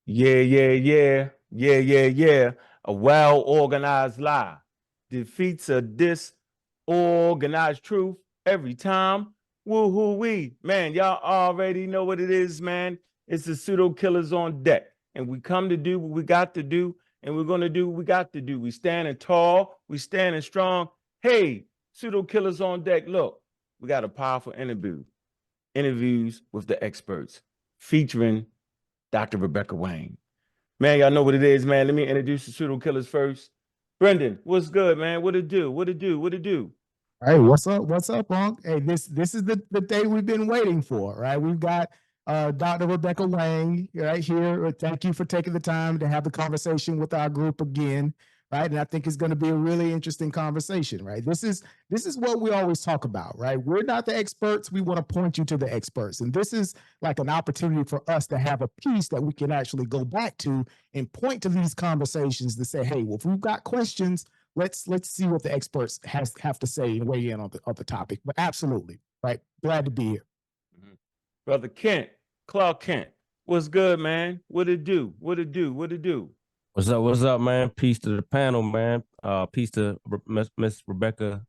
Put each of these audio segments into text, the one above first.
Yeah, yeah, yeah, yeah, yeah, yeah. A well-organized lie defeats a disorganized truth every time. Woo-hoo-wee. Man, y'all already know what it is, man. It's the pseudo killers on deck. And we come to do what we got to do, and we're gonna do what we got to do. We standing tall, we standing strong. Hey, pseudo killers on deck. Look, we got a powerful interviews with the experts featuring Dr. Rebecca Wang. Man, y'all know what it is, man. Let me introduce the pseudo killers first. Brendan, what's good, man? What it do? What it do? What it do? Hey, what's up? What's up, Wang? Hey, this is the day we've been waiting for, right? We've got Dr. Rebecca Wang right here. Thank you for taking the time to have the conversation with our group again, right? And I think it's going to be a really interesting conversation, right? This is what we always talk about, right? We're not the experts. We want to point you to the experts, and this is like an opportunity for us to have a piece that we can actually go back to and point to these conversations to say, hey, well, if we've got questions, let's see what the experts have to say and weigh in on the topic. But absolutely, right? Glad to be here. Brother Kent, Clark Kent, what's good, man? What it do? What it do? What it do? What's up, man? Peace to the panel, man. Peace to Miss Rebecca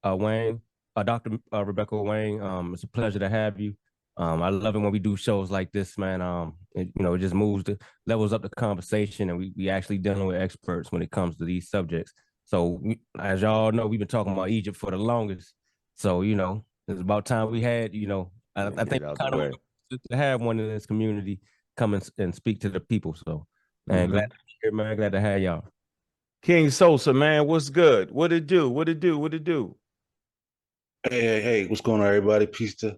Wang, Dr. Rebecca Wang. It's a pleasure to have you. I love it when we do shows like this, man. It just levels up the conversation, and we actually dealing with experts when it comes to these subjects. So, as y'all know, we've been talking about Egypt for the longest. So, it's about time we had, I think kind of to have one in this community come and speak to the people. So, man, glad to be here, man. Glad to have y'all. King Sosa, man, what's good? What it do? What it do? What it do? Hey, what's going on, everybody? Peace to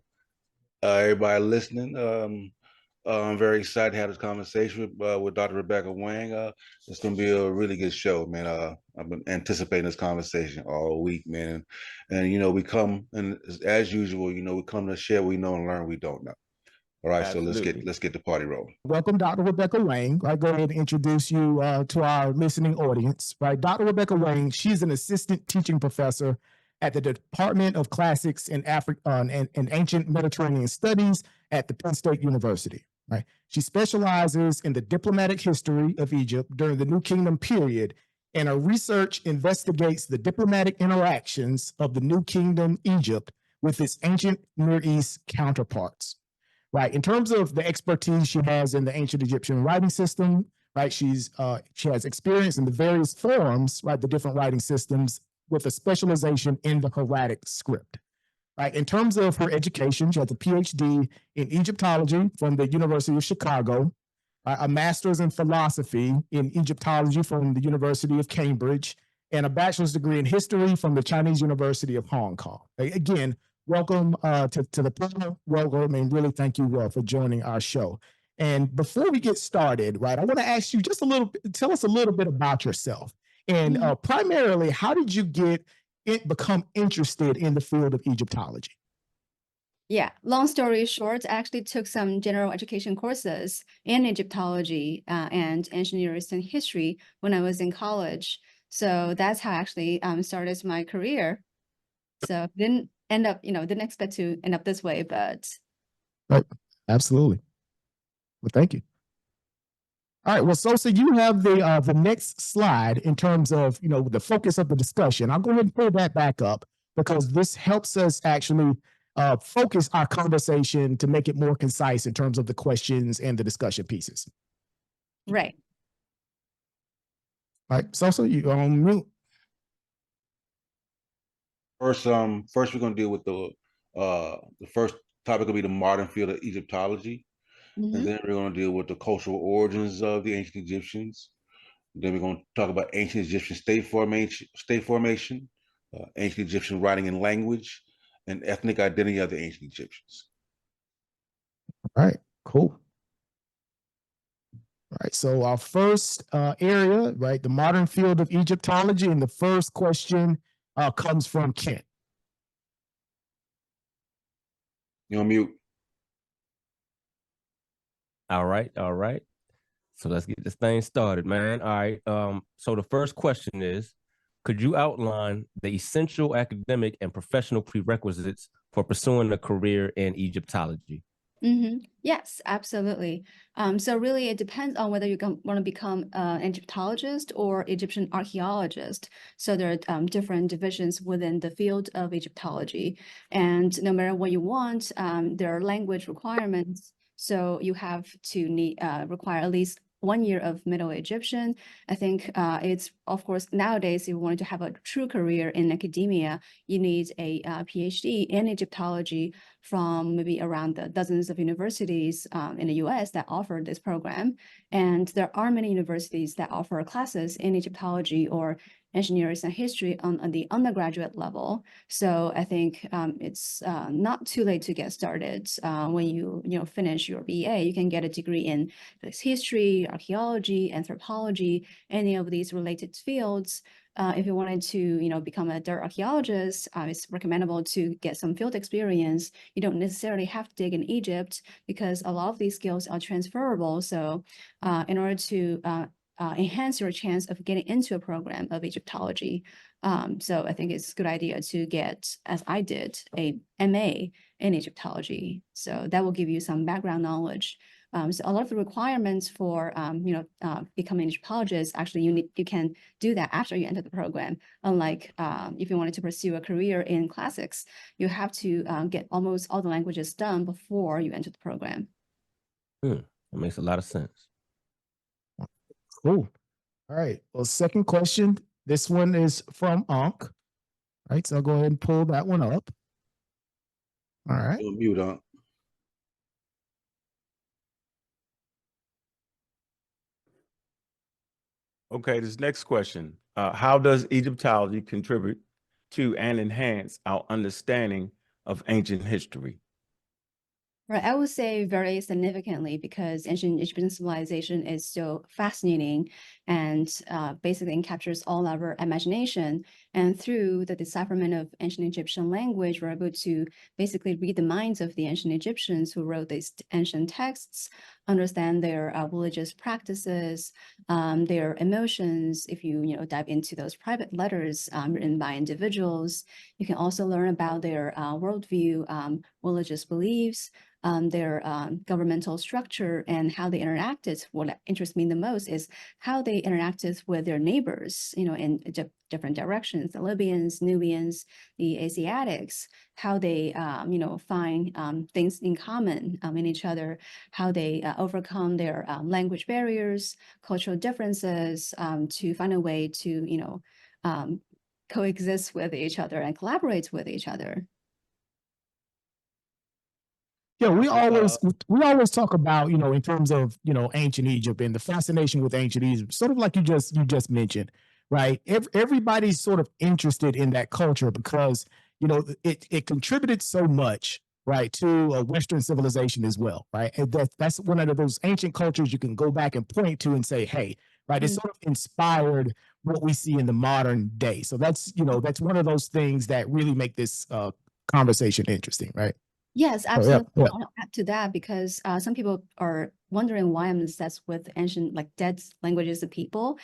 everybody listening. I'm very excited to have this conversation with Dr. Rebecca Wang. It's going to be a really good show, man. I've been anticipating this conversation all week, man. And we come, and as usual, we come to share what we know and learn what we don't know. All right, Absolutely. So let's get the party rolling. Welcome, Dr. Rebecca Wang. I go ahead and introduce you to our listening audience. Right, Dr. Rebecca Wang. She's an assistant teaching professor at the Department of Classics and and Ancient Mediterranean Studies at the Penn State University. Right, she specializes in the diplomatic history of Egypt during the New Kingdom period, and her research investigates the diplomatic interactions of the New Kingdom Egypt with its ancient Near East counterparts. Right, in terms of the expertise she has in the ancient Egyptian writing system, right, she has experience in the various forms, right, the different writing systems, with a specialization in the hieratic script. Right, in terms of her education, she has a PhD in Egyptology from the University of Chicago, a master's in philosophy in Egyptology from the University of Cambridge, and a bachelor's degree in history from the Chinese University of Hong Kong. Again, welcome to the panel. Welcome, and really thank you for joining our show. And before we get started, right, I want to ask you just tell us a little bit about yourself. And primarily, how did you become interested in the field of Egyptology? Yeah, long story short, I actually took some general education courses in Egyptology and ancient Near Eastern history when I was in college. So that's how I actually started my career. So didn't expect to end up this way, but. Right, absolutely. Well, thank you. All right, well, Sosa, you have the next slide in terms of, the focus of the discussion. I'll go ahead and pull that back up because this helps us actually focus our conversation to make it more concise in terms of the questions and the discussion pieces. Right. All right, Sosa, you on mute. First, we're going to deal with the first topic will be the modern field of Egyptology. And then we're going to deal with the cultural origins of the ancient Egyptians. Then we're going to talk about ancient Egyptian state formation, ancient Egyptian writing and language, and ethnic identity of the ancient Egyptians. All right, cool. All right, so our first area, right, the modern field of Egyptology, and the first question comes from Kent. You're on mute. All right. So let's get this thing started, man. All right. So the first question is, could you outline the essential academic and professional prerequisites for pursuing a career in Egyptology? Yes, absolutely. So really, it depends on whether you want to become an Egyptologist or Egyptian archaeologist. So there are different divisions within the field of Egyptology, and no matter what you want, there are language requirements. So you have to require at least 1 year of Middle Egyptian. I think it's, of course, nowadays, if you wanted to have a true career in academia, you need a PhD in Egyptology from maybe around the dozens of universities in the US that offer this program. And there are many universities that offer classes in Egyptology or engineering and history on the undergraduate level. So I think it's not too late to get started. When you finish your BA, you can get a degree in history, archaeology, anthropology, any of these related fields. If you wanted to, become a dirt archaeologist, it's recommendable to get some field experience. You don't necessarily have to dig in Egypt because a lot of these skills are transferable. So in order to enhance your chance of getting into a program of Egyptology. So I think it's a good idea to get, as I did, a MA in Egyptology. So that will give you some background knowledge. So a lot of the requirements for becoming an Egyptologist, actually you can do that after you enter the program. Unlike if you wanted to pursue a career in classics, you have to get almost all the languages done before you enter the program. That makes a lot of sense. Cool. All right. Well, second question. This one is from Ankh. All right. So I'll go ahead and pull that one up. All right. You're on mute, Unc. Okay, this next question. How does Egyptology contribute to and enhance our understanding of ancient history? Right, I would say very significantly because ancient Egyptian civilization is so fascinating and basically captures all our imagination. And through the decipherment of ancient Egyptian language, we're able to basically read the minds of the ancient Egyptians who wrote these ancient texts, understand their religious practices, their emotions. If you dive into those private letters written by individuals, you can also learn about their worldview, religious beliefs, their governmental structure and how they interacted. What interests me the most is how they interacted with their neighbors, in different directions, the Libyans, Nubians, the Asiatics, how they, find things in common in each other, how they overcome their language barriers, cultural differences to find a way to, coexist with each other and collaborate with each other. Yeah, we always talk about, in terms of, ancient Egypt and the fascination with ancient Egypt, sort of like you just mentioned, right? Everybody's sort of interested in that culture because, it contributed so much, right, to a Western civilization as well, right? And that's one of those ancient cultures you can go back and point to and say, hey, right, it sort of inspired what we see in the modern day. So that's one of those things that really make this conversation interesting, right? Yes, Oh, yeah, absolutely. yeah. I'll add to that because some people are wondering why I'm obsessed with ancient, like dead languages of people.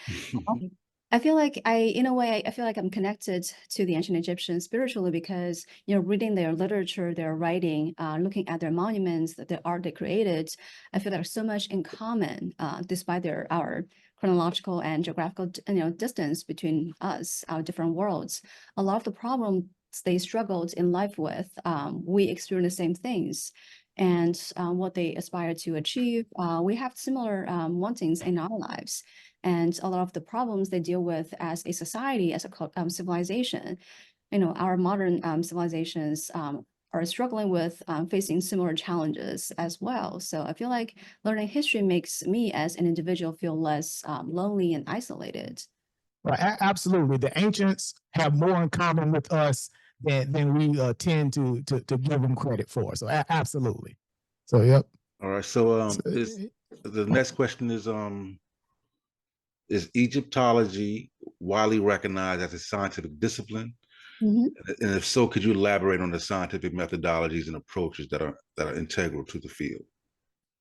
I feel like in a way, I feel like I'm connected to the ancient Egyptians spiritually because, reading their literature, their writing, looking at their monuments, the art they created, I feel there's so much in common, despite our chronological and geographical, distance between us, our different worlds. A lot of the problems they struggled in life with, we experience the same things. And what they aspire to achieve, we have similar wantings in our lives. And a lot of the problems they deal with as a society, as a civilization, our modern civilizations are struggling with facing similar challenges as well. So I feel like learning history makes me as an individual feel less lonely and isolated. Right, absolutely. The ancients have more in common with us than we tend to give them credit for. So absolutely. So yep. All right. So the next question is Egyptology widely recognized as a scientific discipline? Mhm. And if so, could you elaborate on the scientific methodologies and approaches that are integral to the field?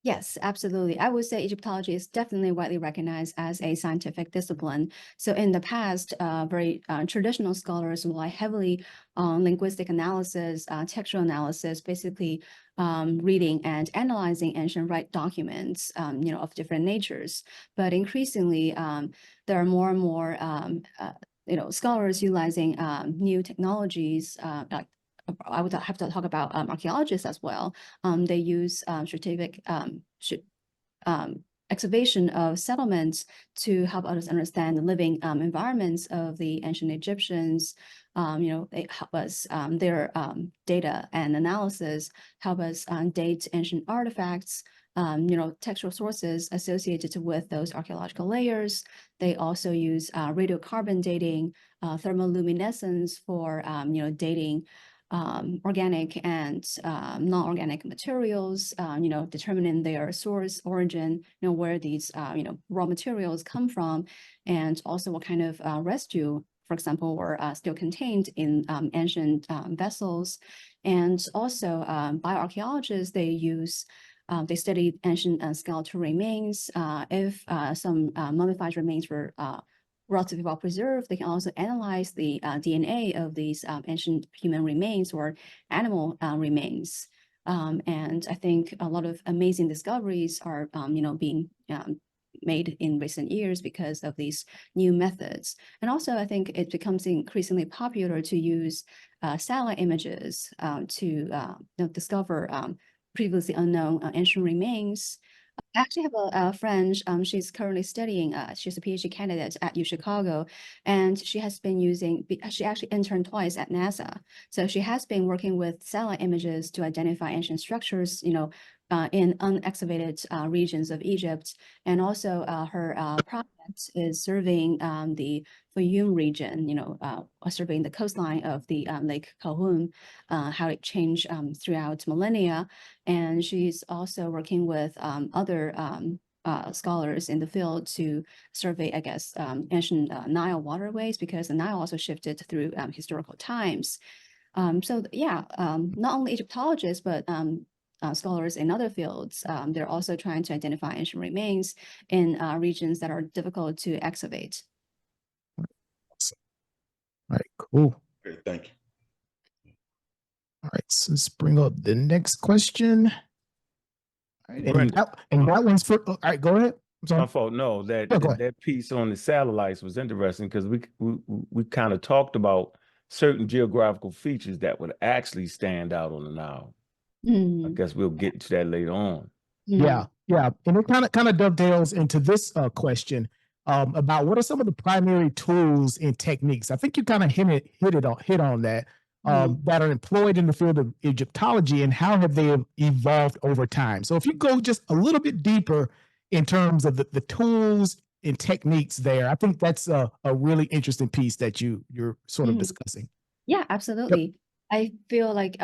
Yes, absolutely. I would say Egyptology is definitely widely recognized as a scientific discipline. So in the past, very traditional scholars rely heavily on linguistic analysis, textual analysis, basically reading and analyzing ancient documents, of different natures. But increasingly, there are more and more, scholars utilizing new technologies, like I would have to talk about archaeologists as well. They use strategic excavation of settlements to help us understand the living environments of the ancient Egyptians. They help us, their data and analysis help us date ancient artifacts, textual sources associated with those archaeological layers. They also use radiocarbon dating, thermoluminescence for, dating organic and non-organic materials, determining their source origin, where these, raw materials come from, and also what kind of residue, for example, were still contained in ancient vessels. And also bioarchaeologists, they study ancient skeletal remains. If some mummified remains were relatively well preserved, they can also analyze the DNA of these ancient human remains or animal remains. And I think a lot of amazing discoveries are, being made in recent years because of these new methods. And also, I think it becomes increasingly popular to use satellite images to discover previously unknown ancient remains. I actually have a friend, she's currently studying, she's a PhD candidate at UChicago, and she actually interned twice at NASA. So she has been working with satellite images to identify ancient structures, in unexcavated regions of Egypt. And also her project is surveying the Fayum region, surveying the coastline of the Lake Calhoun, how it changed throughout millennia. And she's also working with other scholars in the field to survey, I guess, ancient Nile waterways, because the Nile also shifted through historical times. So yeah, not only Egyptologists, but scholars in other fields, they're also trying to identify ancient remains in regions that are difficult to excavate. All right, cool. Great, thank you. All right, so let's bring up the next question. All right, Brenda. and that one's for, all right, go ahead. I'm sorry. My fault. No, that Yeah, go ahead. that piece on the satellites was interesting because we kind of talked about certain geographical features that would actually stand out on the Nile. I guess we'll get to that later on. Yeah, and it kind of dovetails into this question about what are some of the primary tools and techniques. I think you kind of hit on that that are employed in the field of Egyptology, and how have they evolved over time. So if you go just a little bit deeper in terms of the tools and techniques there, I think that's a really interesting piece that you're sort of discussing. Yeah, absolutely. I feel like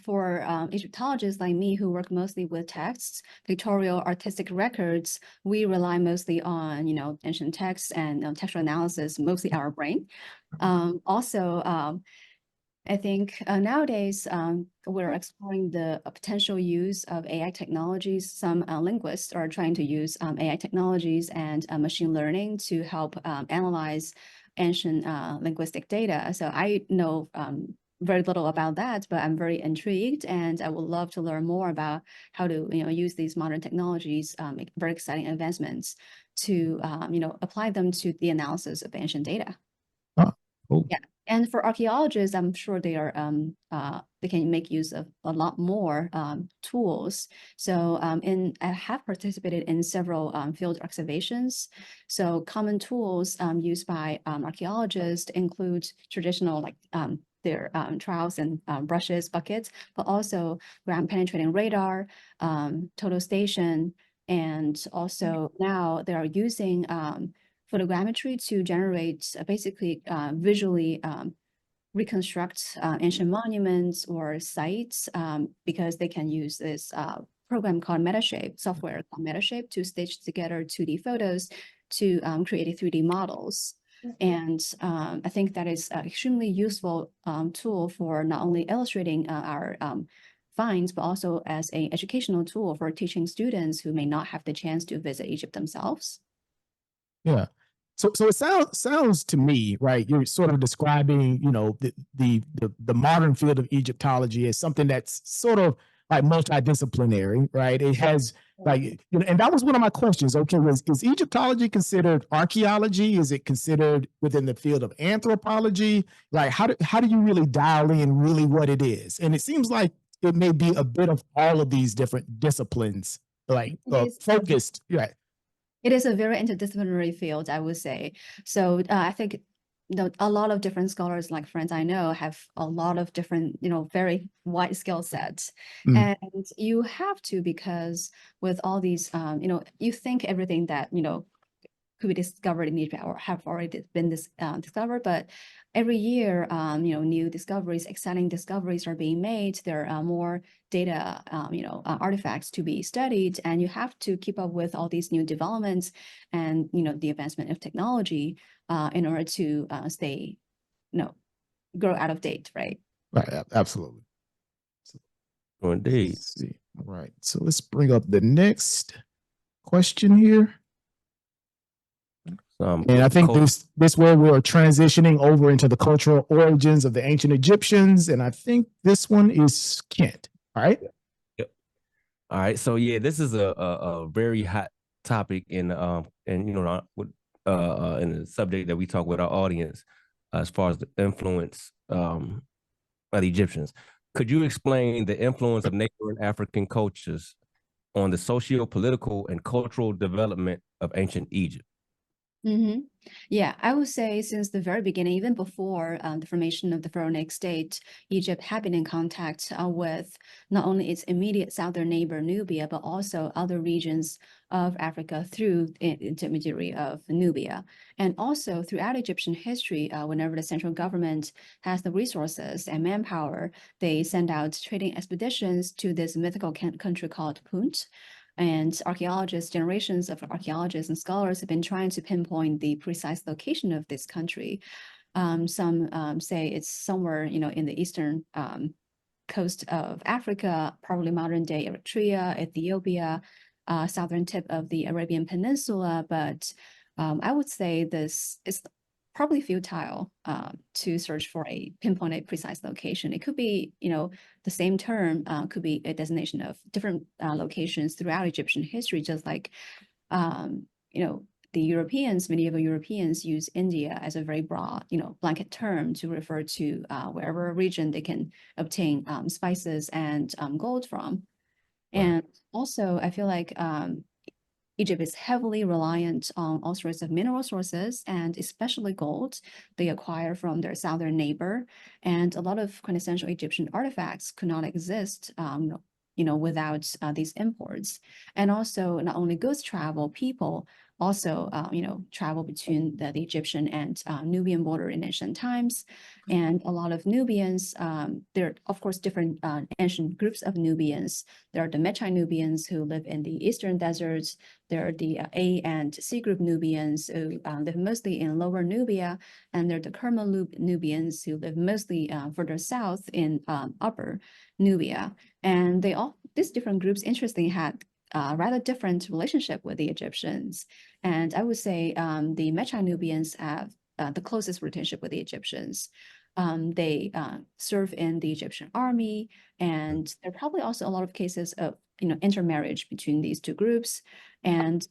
for Egyptologists like me who work mostly with texts, pictorial artistic records, we rely mostly on, ancient texts and textual analysis, mostly our brain. Also, I think nowadays we're exploring the potential use of AI technologies. Some linguists are trying to use AI technologies and machine learning to help analyze ancient linguistic data. So I know very little about that, but I'm very intrigued, and I would love to learn more about how to use these modern technologies, very exciting advancements, to apply them to the analysis of ancient data. Oh, cool. Yeah, and for archaeologists, I'm sure they are they can make use of a lot more tools. So I have participated in several field excavations. So common tools used by archaeologists include traditional, like their trowels and brushes, buckets, but also ground penetrating radar, total station, and also now they are using photogrammetry to generate basically visually reconstruct ancient monuments or sites, because they can use this program called Metashape, software called Metashape, to stitch together 2D photos to create 3D models. And I think that is an extremely useful tool for not only illustrating our finds, but also as an educational tool for teaching students who may not have the chance to visit Egypt themselves. Yeah. So it sounds to me, right? You're sort of describing, you know, the modern field of Egyptology as something that's sort of like multidisciplinary, right? It has like, you know, and that was one of my questions. Okay, is Egyptology considered archaeology? Is it considered within the field of anthropology? Like, how do you really dial in really what it is? And it seems like it may be a bit of all of these different disciplines, like focused, right? It is a very interdisciplinary field, I would say. So I think a lot of different scholars, like friends I know, have a lot of different, very wide skill sets. Mm. And you have to, because with all these, you think everything that, could be discovered in Egypt or have already been discovered, but every year, new discoveries, exciting discoveries are being made. There are more data, artifacts to be studied, and you have to keep up with all these new developments and, the advancement of technology in order to stay, grow out of date, right? Right, absolutely. Indeed. Let's see. All right, so let's bring up the next question here. And I think this way we are transitioning over into the cultural origins of the ancient Egyptians. And I think this one is Kent. All right. Yep. All right. So yeah, this is a very hot topic in in the subject that we talk with our audience as far as the influence of the Egyptians. Could you explain the influence of neighboring African cultures on the socio-political and cultural development of ancient Egypt? Mm-hmm. Yeah, I would say since the very beginning, even before the formation of the pharaonic state, Egypt had been in contact with not only its immediate southern neighbor Nubia, but also other regions of Africa through the intermediary of Nubia. And also throughout Egyptian history, whenever the central government has the resources and manpower, they send out trading expeditions to this mythical country called Punt. And archaeologists, generations of archaeologists and scholars have been trying to pinpoint the precise location of this country. Some say it's somewhere, in the eastern coast of Africa, probably modern day Eritrea, Ethiopia, southern tip of the Arabian Peninsula. But I would say this is probably futile to search for pinpoint a precise location. It could be, the same term could be a designation of different locations throughout Egyptian history, just like, the Europeans, medieval Europeans use India as a very broad, blanket term to refer to wherever region they can obtain spices and gold from. And also, I feel like Egypt is heavily reliant on all sorts of mineral sources, and especially gold they acquire from their southern neighbor. And a lot of quintessential Egyptian artifacts could not exist, without these imports. And also, not only goods travel, people also, travel between the Egyptian and Nubian border in ancient times. And a lot of Nubians, there are, of course, different ancient groups of Nubians. There are the Mechi Nubians who live in the eastern deserts. There are the A and C group Nubians who live mostly in lower Nubia. And there are the Kerma Nubians who live mostly further south in upper Nubia. And these different groups, interestingly, had rather different relationship with the Egyptians. And I would say the Mechi Nubians have the closest relationship with the Egyptians. They serve in the Egyptian army, and there are probably also a lot of cases of intermarriage between these two groups. And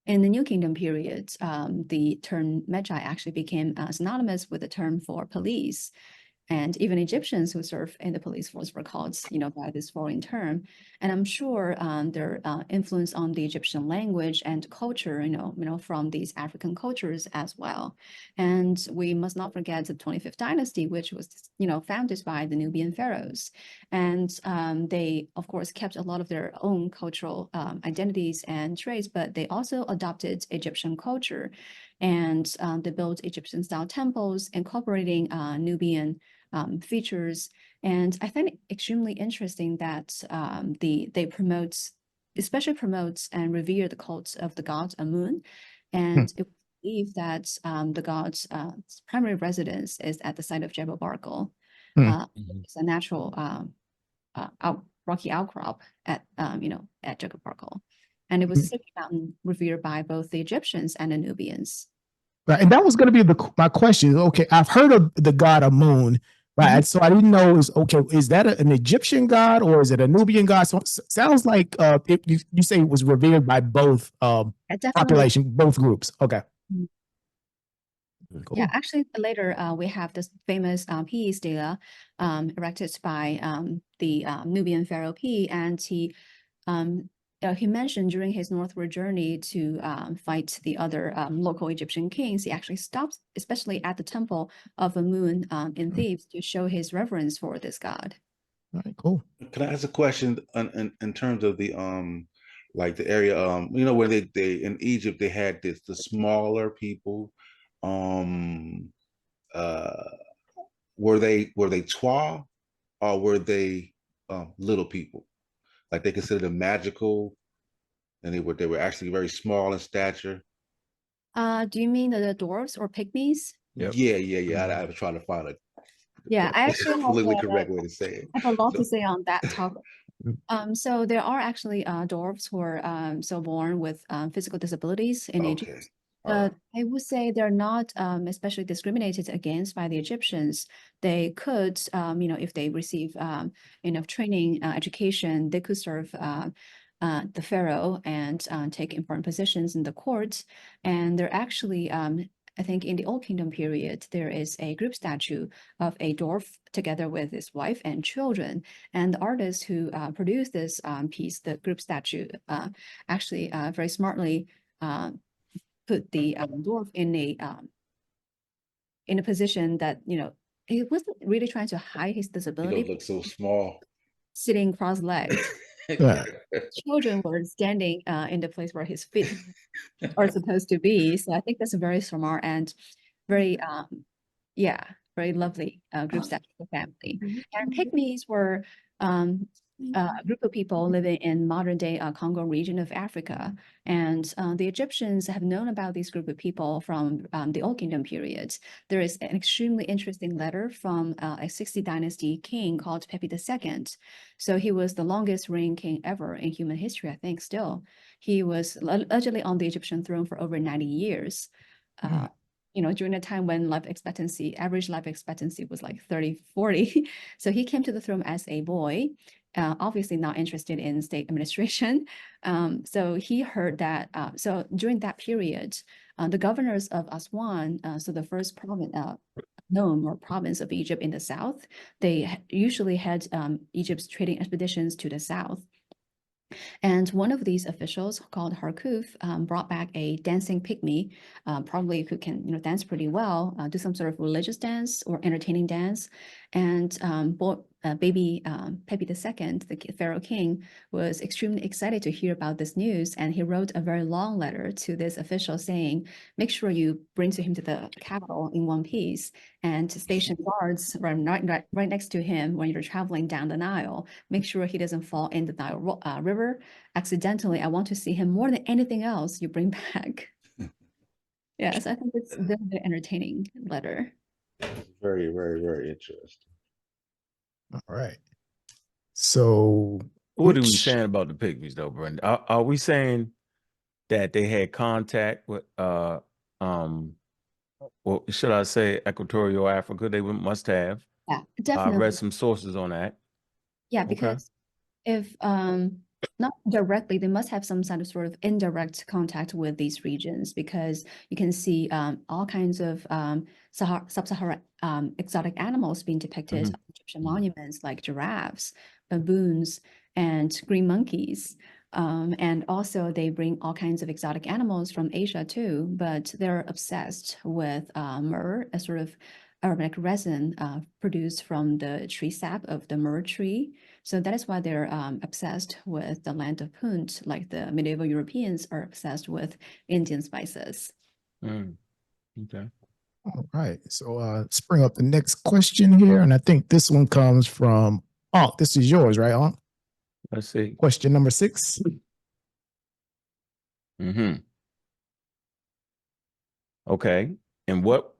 in the New Kingdom period, the term Mechi actually became synonymous with the term for police. And even Egyptians who serve in the police force were called, by this foreign term. And I'm sure their influence on the Egyptian language and culture, from these African cultures as well. And we must not forget the 25th dynasty, which was, founded by the Nubian pharaohs. And they, of course, kept a lot of their own cultural identities and traits, but they also adopted Egyptian culture. And they built Egyptian-style temples, incorporating Nubian features. And I find it extremely interesting that they especially promote and revere the cult of the god Amun. And it was believed that the god's primary residence is at the site of Jebel Barkal. It's a natural rocky outcrop at at Jacobparkle, and it was a sacred mountain revered by both the Egyptians and the Nubians. Right, and that was going to be my question. Okay, I've heard of the god Amun, right? So I didn't know is that an Egyptian god or is it a Nubian god? So sounds like you say it was revered by both population, both groups. Okay. Cool. Yeah, actually later we have this famous Pi stela erected by the Nubian pharaoh Pi, and he mentioned during his northward journey to fight the other local Egyptian kings, he actually stopped, especially at the temple of Amun in Thebes, to show his reverence for this god. All right, cool. Can I ask a question in terms of the like the area where they in Egypt they had the smaller people, were they Twa or were they little people? Like they considered them magical, and they were actually very small in stature. Do you mean the dwarves or pygmies? Yep. Yeah. I was trying to find a I actually politically correct way to say it. I have a lot to say on that topic. So there are actually dwarves who are so born with physical disabilities in Egypt. But I would say they're not especially discriminated against by the Egyptians. They could, if they receive enough training, education, they could serve the pharaoh and take important positions in the court. And they're actually, I think in the Old Kingdom period, there is a group statue of a dwarf together with his wife and children. And the artist who produced this piece, the group statue, actually very smartly put the dwarf in a position that he wasn't really trying to hide his disability. He look so small, sitting cross-legged. Children were standing in the place where his feet are supposed to be. So I think that's a very smart and very very lovely group statue for family. And pygmies were a group of people living in modern-day Congo region of Africa. And the Egyptians have known about this group of people from the Old Kingdom period. There is an extremely interesting letter from a 60th dynasty king called Pepi II. So he was the longest reigning king ever in human history, I think, still. He was allegedly on the Egyptian throne for over 90 years. During a time when average life expectancy was like 30, 40. So he came to the throne as a boy, obviously not interested in state administration. So he heard that, so during that period, the governors of Aswan, so the first province of Egypt in the south, they usually had Egypt's trading expeditions to the south. And one of these officials called Harkuf brought back a dancing pygmy, probably who can dance pretty well, do some sort of religious dance or entertaining dance. And baby Pepi II, the pharaoh king, was extremely excited to hear about this news. And he wrote a very long letter to this official saying, make sure you bring him to the capital in one piece and station guards right next to him when you're traveling down the Nile. Make sure he doesn't fall in the Nile River accidentally. I want to see him more than anything else you bring back. Yes, I think it's a very entertaining letter. Very, very, very interesting. All right. So what are we saying about the pygmies though, Brenda? Are we saying that they had contact with well, should I say Equatorial Africa? They must have. Yeah, definitely. I read some sources on that. Yeah, because if not directly, they must have some sort of indirect contact with these regions, because you can see all kinds of sub-Saharan exotic animals being depicted on Egyptian monuments, like giraffes, baboons, and green monkeys. And also they bring all kinds of exotic animals from Asia too, but they're obsessed with myrrh, a sort of aromatic resin produced from the tree sap of the myrrh tree. So that is why they're obsessed with the land of Punt, like the medieval Europeans are obsessed with Indian spices. Okay. All right. So let's bring up the next question here. And I think this one comes from, this is yours, right, Onk? Let's see. Question number 6. Okay. In what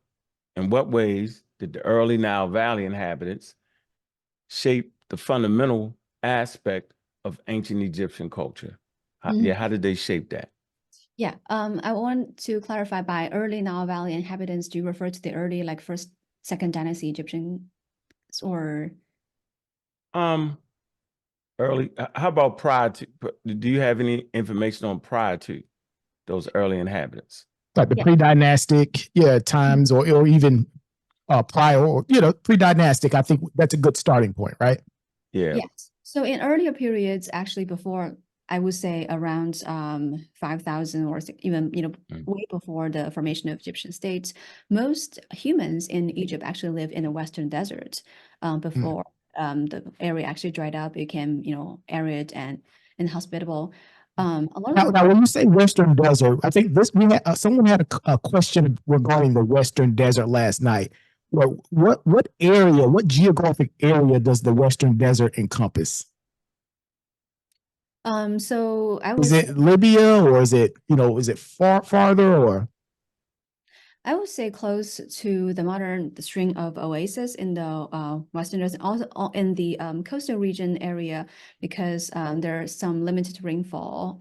ways did the early Nile Valley inhabitants shape the fundamental aspect of ancient Egyptian culture? Mhm. Yeah, how did they shape that? Yeah, I want to clarify, by early Nile Valley inhabitants, do you refer to the early, like first, second dynasty Egyptians, or? Early, how about prior to, do you have any information on prior to those early inhabitants? Like the Yeah. pre-dynastic, times, or even prior, or pre-dynastic. I think that's a good starting point, right? Yeah. Yes. So in earlier periods, actually before, I would say around 5,000 or even, way before the formation of Egyptian states, most humans in Egypt actually lived in the Western desert before the area actually dried up, became, arid and inhospitable. A lot of Now, when you say Western desert, I think someone had a question regarding the Western desert last night. Well, what area, what geographic area does the Western desert encompass? so I would Is say, it Libya, or is it farther, or? I would say close to the modern string of oases in the Western desert, also in the coastal region area, because there's some limited rainfall.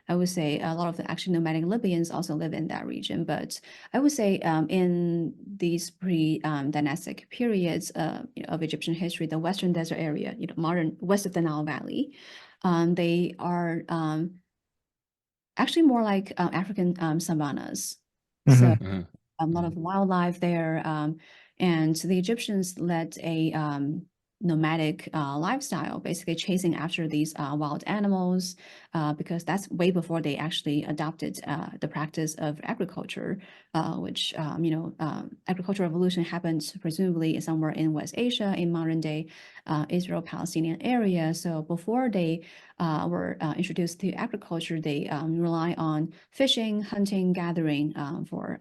I would say a lot of the actually nomadic Libyans also live in that region. But I would say in these pre-dynastic periods of Egyptian history, the Western desert area, modern west of the Nile Valley, they are actually more like African savannas. So Mhm. a lot of wildlife there, and the Egyptians led a nomadic lifestyle, basically chasing after these wild animals, because that's way before they actually adopted the practice of agriculture, which agricultural revolution happened presumably somewhere in West Asia, in modern day Israel-Palestinian area. So before they were introduced to agriculture, they rely on fishing, hunting, gathering for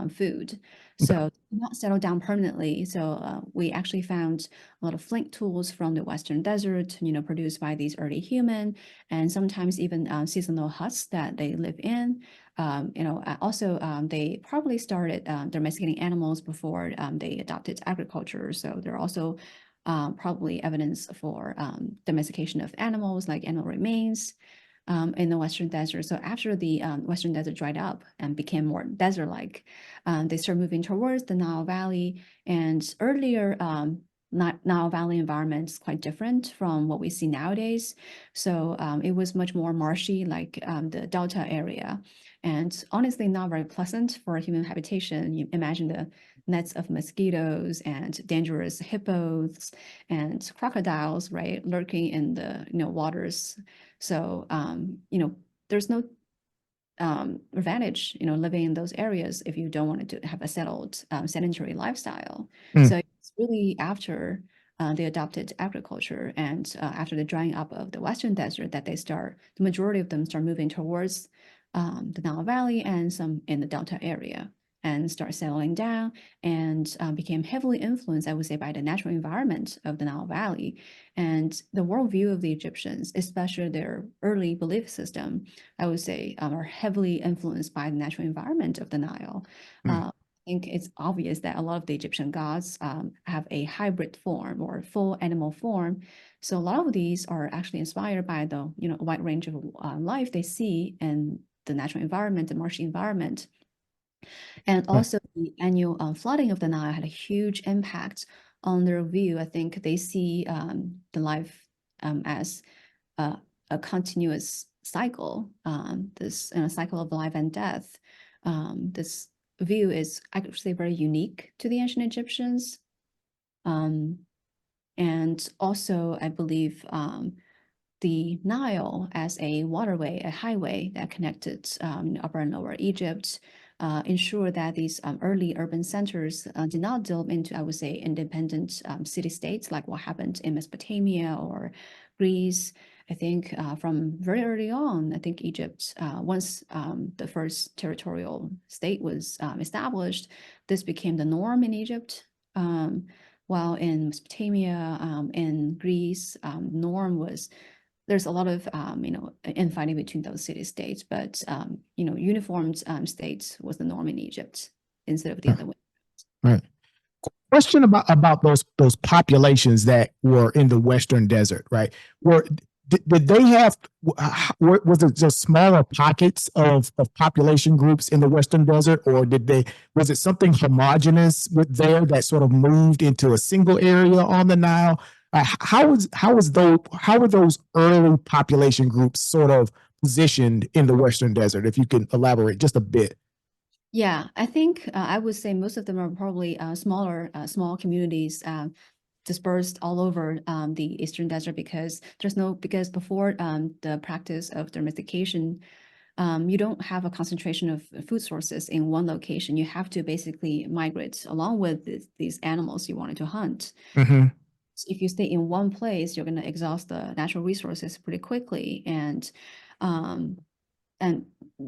food. So not settle down permanently. So we actually found a lot of flint tools from the Western desert, produced by these early human, and sometimes even seasonal huts that they live in. Also they probably started domesticating animals before they adopted agriculture. So there are also probably evidence for domestication of animals, like animal remains in the Western desert. So after the Western desert dried up and became more desert-like, they started moving towards the Nile Valley. And earlier Nile Valley environment is quite different from what we see nowadays. So it was much more marshy, like the Delta area. And honestly, not very pleasant for human habitation. You imagine the nets of mosquitoes and dangerous hippos and crocodiles, right, lurking in the waters. So there's no advantage living in those areas if you don't want to have a settled sedentary lifestyle. So it's really after they adopted agriculture and after the drying up of the Western desert that the majority of them start moving towards the Nile Valley and some in the Delta area, and start settling down, and became heavily influenced, I would say, by the natural environment of the Nile Valley. And the worldview of the Egyptians, especially their early belief system, I would say, are heavily influenced by the natural environment of the Nile. I think it's obvious that a lot of the Egyptian gods have a hybrid form or full animal form. So a lot of these are actually inspired by the wide range of life they see in the natural environment, the marshy environment. And also the annual flooding of the Nile had a huge impact on their view. I think they see the life as a continuous cycle, this cycle of life and death. This view is actually very unique to the ancient Egyptians. And also, I believe the Nile as a waterway, a highway that connected Upper and Lower Egypt, ensured that these early urban centers did not delve into, I would say, independent city-states like what happened in Mesopotamia or Greece. I think from very early on, I think Egypt, once the first territorial state was established, this became the norm in Egypt. While in Mesopotamia, in Greece, norm was, there's a lot of infighting between those city-states, but uniformed states was the norm in Egypt instead of the other way. Right. Question about those populations that were in the Western Desert, right? Did they have, was it just smaller pockets of population groups in the Western Desert, or was it something homogenous with there that sort of moved into a single area on the Nile? How were those early population groups sort of positioned in the Western Desert? If you can elaborate just a bit. Yeah, I think I would say most of them are probably small communities dispersed all over the Eastern Desert, because before the practice of domestication, you don't have a concentration of food sources in one location. You have to basically migrate along with these animals you wanted to hunt. Mm-hmm. So if you stay in one place, you're going to exhaust the natural resources pretty quickly. And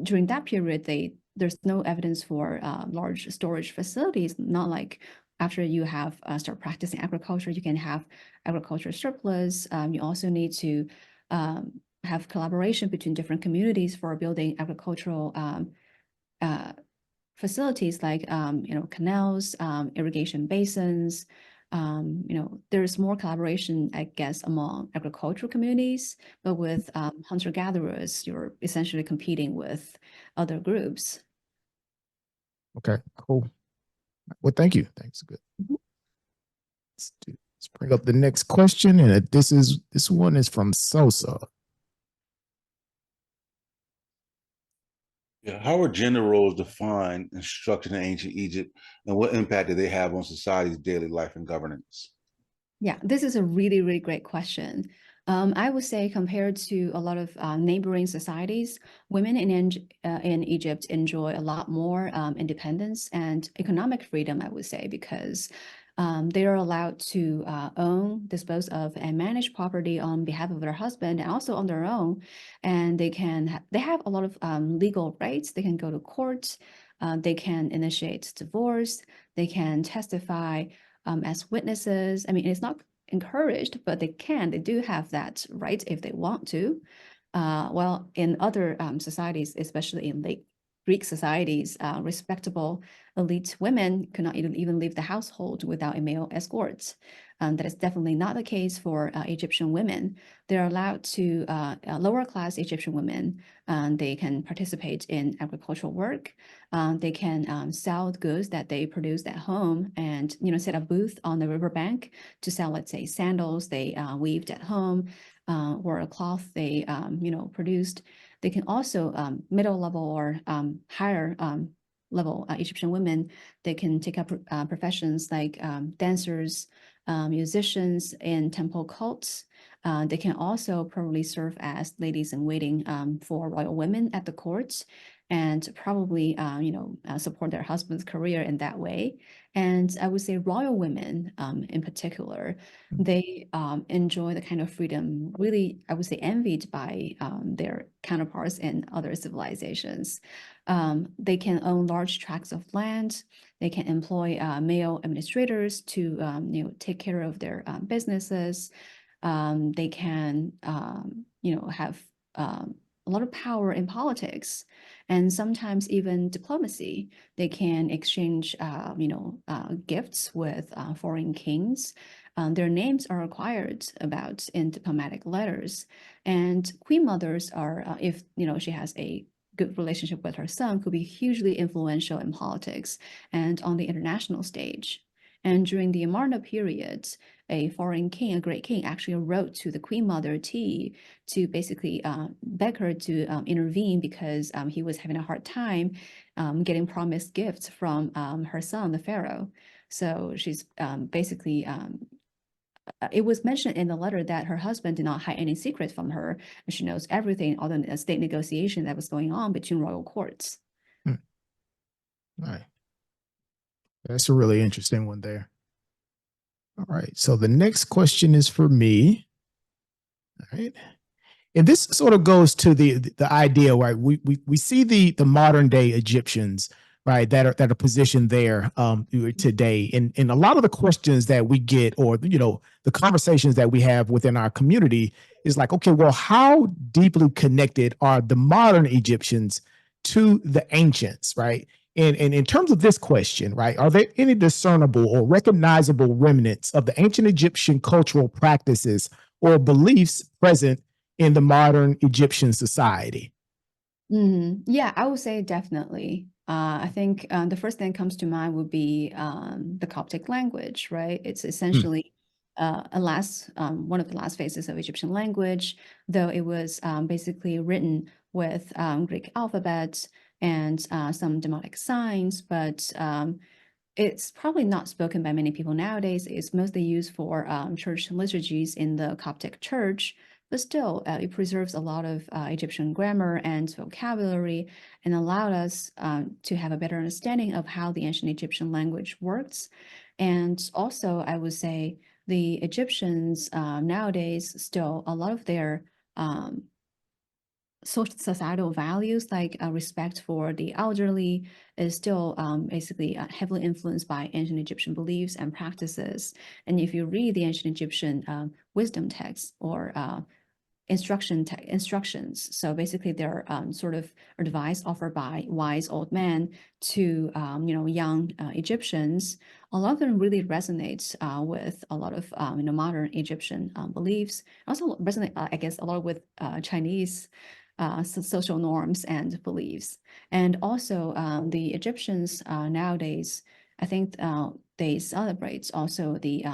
during that period, there's no evidence for large storage facilities, not like after you have start practicing agriculture, you can have agriculture surplus. You also need to have collaboration between different communities for building agricultural facilities like canals, irrigation basins. There's more collaboration, I guess, among agricultural communities, but with hunter-gatherers, you're essentially competing with other groups. Okay, cool. Well, thank you. Thanks. Good. Let's bring up the next question, and this one is from Sosa. Yeah, how were gender roles defined and structured in ancient Egypt, and what impact did they have on society's daily life and governance? Yeah, this is a really, really great question. I would say compared to a lot of neighboring societies, women in Egypt enjoy a lot more independence and economic freedom, I would say, because they are allowed to own, dispose of, and manage property on behalf of their husband and also on their own. And they have a lot of legal rights. They can go to court. They can initiate divorce. They can testify as witnesses. I mean, it's not encouraged, but they do have that right if they want to. Well, in other societies, especially in late Greek societies, respectable elite women could not even leave the household without a male escort. That is definitely not the case for Egyptian women. They're allowed to, lower class Egyptian women, they can participate in agricultural work. They can sell goods that they produced at home and, set a booth on the riverbank to sell, let's say, sandals they weaved at home, or a cloth they, produced. They can also, middle level or higher level Egyptian women, they can take up professions like dancers, musicians in temple cults. They can also probably serve as ladies in waiting for royal women at the courts, and probably support their husband's career in that way. And I would say royal women in particular, they enjoy the kind of freedom really, I would say, envied by their counterparts in other civilizations. They can own large tracts of land. They can employ male administrators to take care of their businesses. They can have a lot of power in politics and sometimes even diplomacy. They can exchange gifts with foreign kings. Their names are acquired about in diplomatic letters. And queen mothers are, if she has a good relationship with her son, could be hugely influential in politics and on the international stage. And during the Amarna period, a foreign king, a great king, actually wrote to the queen mother T to basically beg her to intervene because he was having a hard time getting promised gifts from her son, the pharaoh. So she's basically it was mentioned in the letter that her husband did not hide any secrets from her, and she knows everything, all the state negotiation that was going on between royal courts. All right. That's a really interesting one there. All right. So the next question is for me. All right. And this sort of goes to the idea, right? We see the modern day Egyptians, right, that are positioned there today. And a lot of the questions that we get, or the conversations that we have within our community is like, okay, well, how deeply connected are the modern Egyptians to the ancients, right? And in terms of this question, right, are there any discernible or recognizable remnants of the ancient Egyptian cultural practices or beliefs present in the modern Egyptian society? Yeah, I would say definitely. I think the first thing that comes to mind would be the Coptic language, right? It's essentially one of the last phases of Egyptian language, though it was basically written with Greek alphabet and some demotic signs, but it's probably not spoken by many people nowadays. It's mostly used for church liturgies in the Coptic church, but still, it preserves a lot of Egyptian grammar and vocabulary and allowed us to have a better understanding of how the ancient Egyptian language works. And also, I would say the Egyptians nowadays still, a lot of their social societal values like respect for the elderly is still basically heavily influenced by ancient Egyptian beliefs and practices. And if you read the ancient Egyptian wisdom texts or instructions, so basically they're sort of advice offered by wise old men to young Egyptians. A lot of them really resonates with a lot of modern Egyptian beliefs. Also resonate, I guess, a lot with Chinese social norms and beliefs. And also the Egyptians nowadays, I think they celebrate also the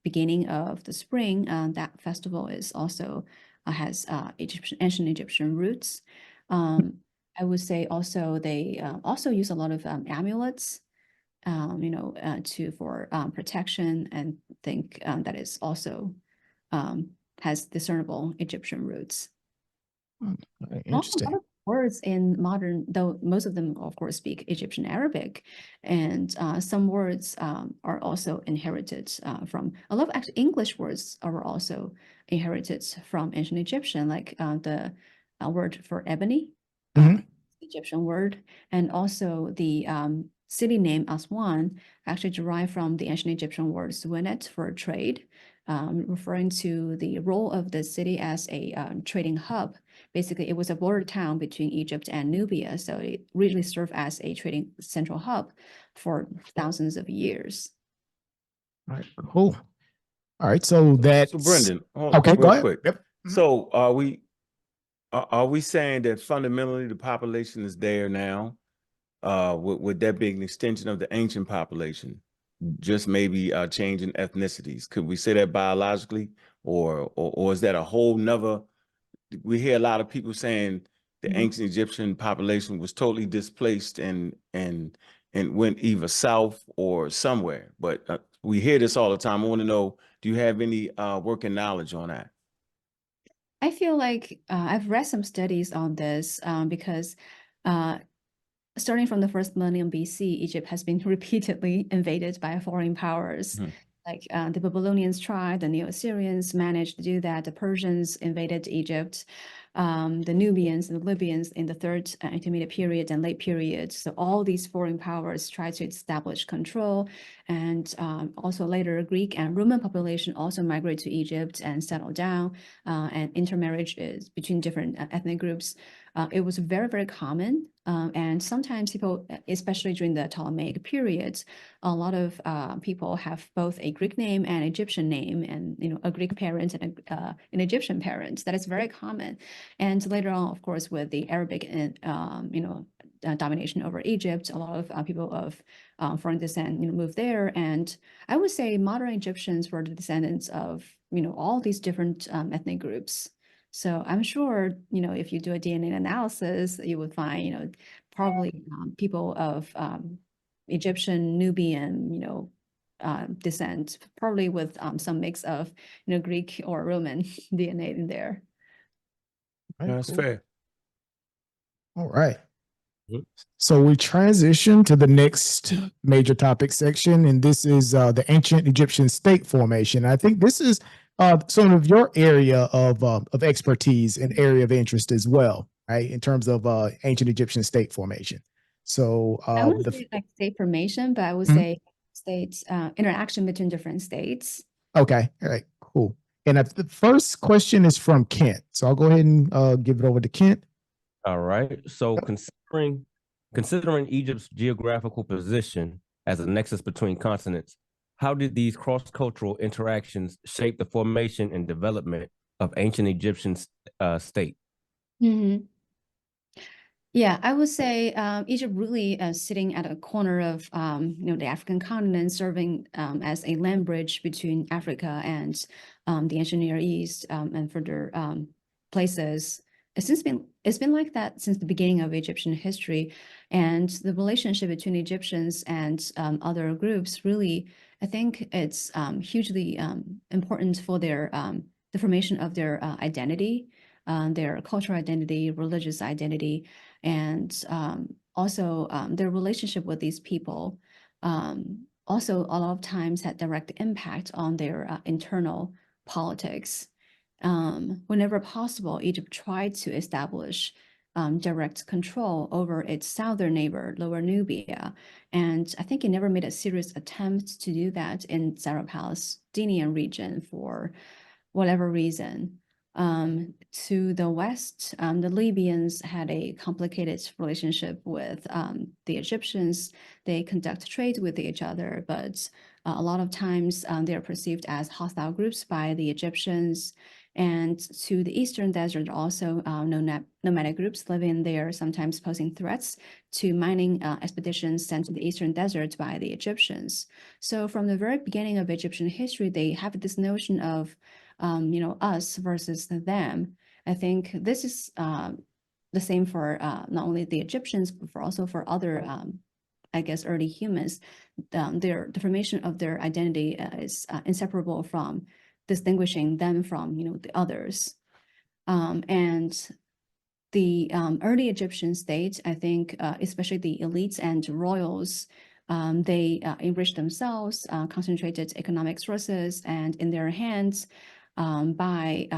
beginning of the spring. That festival is also has ancient Egyptian roots. I would say also they also use a lot of amulets, for protection, and think that is also has discernible Egyptian roots. Also, a lot Interesting. of words in modern, though most of them, of course, speak Egyptian Arabic, and some words are also inherited from a lot of actually English words are also inherited from ancient Egyptian, like the word for ebony, Egyptian word, and also the city name Aswan actually derived from the ancient Egyptian word suenet for trade, referring to the role of the city as a trading hub. Basically, it was a border town between Egypt and Nubia, so it really served as a trading central hub for thousands of years. All right, cool. All right, so that's So Brendan, okay. Go real ahead. quick. Yep. So are we saying that fundamentally the population is there now? Would that be an extension of the ancient population? Just maybe changing ethnicities. Could we say that biologically, or is that a whole nother? We hear a lot of people saying the ancient Egyptian population was totally displaced and went either south or somewhere. But we hear this all the time. I want to know, do you have any working knowledge on that? I feel like I've read some studies on this because starting from the first millennium BC, Egypt has been repeatedly invaded by foreign powers. Like the Babylonians tried, the Neo-Assyrians managed to do that, the Persians invaded Egypt, the Nubians and the Libyans in the third intermediate period and late period. So all these foreign powers tried to establish control, and also later Greek and Roman population also migrate to Egypt and settle down, and intermarriage is between different ethnic groups. It was very, very common. And sometimes people, especially during the Ptolemaic periods, a lot of people have both a Greek name and Egyptian name, and a Greek parent and an Egyptian parent. That is very common. And later on, of course, with the Arabic and domination over Egypt, a lot of people of foreign descent moved there. And I would say modern Egyptians were the descendants of all these different ethnic groups. So I'm sure, if you do a DNA analysis, you would find, probably people of Egyptian, Nubian, descent, probably with some mix of, Greek or Roman DNA in there. Right, That's cool. fair. All right. So we transition to the next major topic section, and this is the ancient Egyptian state formation. I think this is sort of your area of expertise and area of interest as well, right? In terms of ancient Egyptian state formation. So I wouldn't say like state formation, but I would say states interaction between different states. Okay, all right, cool. And the first question is from Kent, so I'll go ahead and give it over to Kent. All right. So considering Considering Egypt's geographical position as a nexus between continents, how did these cross-cultural interactions shape the formation and development of ancient Egyptian state? Mhm. Yeah, I would say Egypt really sitting at a corner of the African continent, serving as a land bridge between Africa and the ancient Near East and further places. It's been like that since the beginning of Egyptian history, and the relationship between Egyptians and other groups really, I think it's hugely important for their the formation of their identity, their cultural identity, religious identity, and also their relationship with these people also a lot of times had direct impact on their internal politics. Whenever possible, Egypt tried to establish direct control over its southern neighbor, Lower Nubia. And I think it never made a serious attempt to do that in Syro-Palestinian region for whatever reason. To the west, the Libyans had a complicated relationship with the Egyptians. They conduct trade with each other, but a lot of times they are perceived as hostile groups by the Egyptians. And to the eastern desert, also nomadic groups living there, sometimes posing threats to mining expeditions sent to the eastern desert by the Egyptians. So from the very beginning of Egyptian history, they have this notion of us versus them. I think this is the same for not only the Egyptians, but also for other, I guess, early humans. The formation of their identity is inseparable from distinguishing them from, the others. And the early Egyptian state, I think, especially the elites and royals, they enriched themselves, concentrated economic sources and in their hands by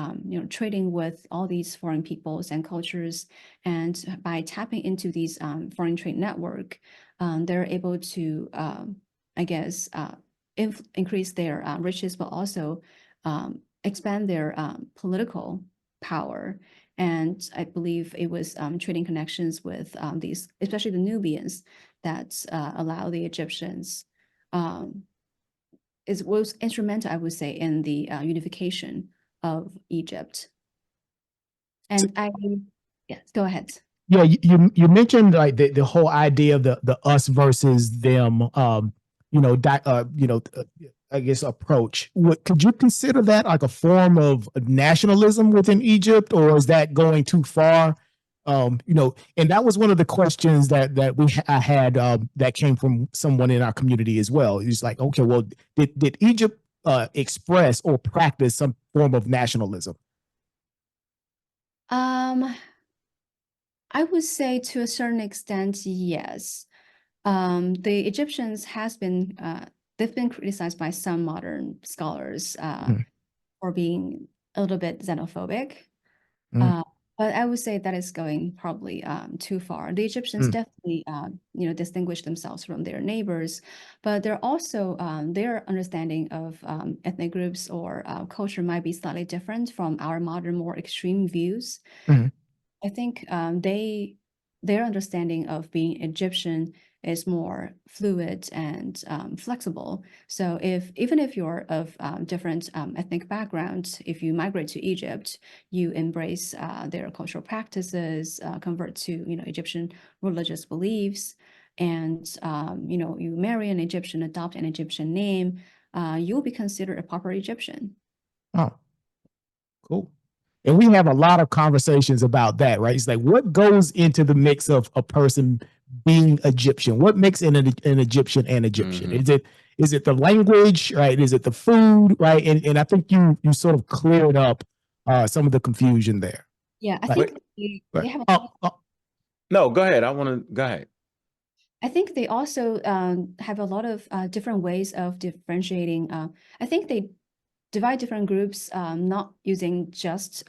trading with all these foreign peoples and cultures, and by tapping into these foreign trade network, they're able to, I guess, increase their riches, but also expand their political power. And I believe it was trading connections with these, especially the Nubians, that allow the Egyptians was instrumental, I would say, in the unification of Egypt. And yes, go ahead. Yeah, you mentioned like the whole idea of the us versus them, I guess approach. Could you consider that like a form of nationalism within Egypt, or is that going too far? And that was one of the questions that I had that came from someone in our community as well. He's like, okay, well, did Egypt express or practice some form of nationalism? I would say to a certain extent, yes. The Egyptians they've been criticized by some modern scholars for being a little bit xenophobic. But I would say that is going probably too far. The Egyptians definitely, distinguish themselves from their neighbors, but they're also their understanding of ethnic groups or culture might be slightly different from our modern, more extreme views. I think their understanding of being Egyptian is more fluid and flexible. So even if you're of different ethnic backgrounds, if you migrate to Egypt, you embrace their cultural practices, convert to Egyptian religious beliefs, and you marry an Egyptian, adopt an Egyptian name, you'll be considered a proper Egyptian. Oh, cool. And we have a lot of conversations about that, right? It's like, what goes into the mix of a person being Egyptian? What makes an Egyptian an Egyptian? Is it the language, right? Is it the food, right? And I think you sort of cleared up some of the confusion there. Yeah, I think they have no, go ahead. Go ahead. I think they also have a lot of different ways of differentiating. I think they divide different groups, not using just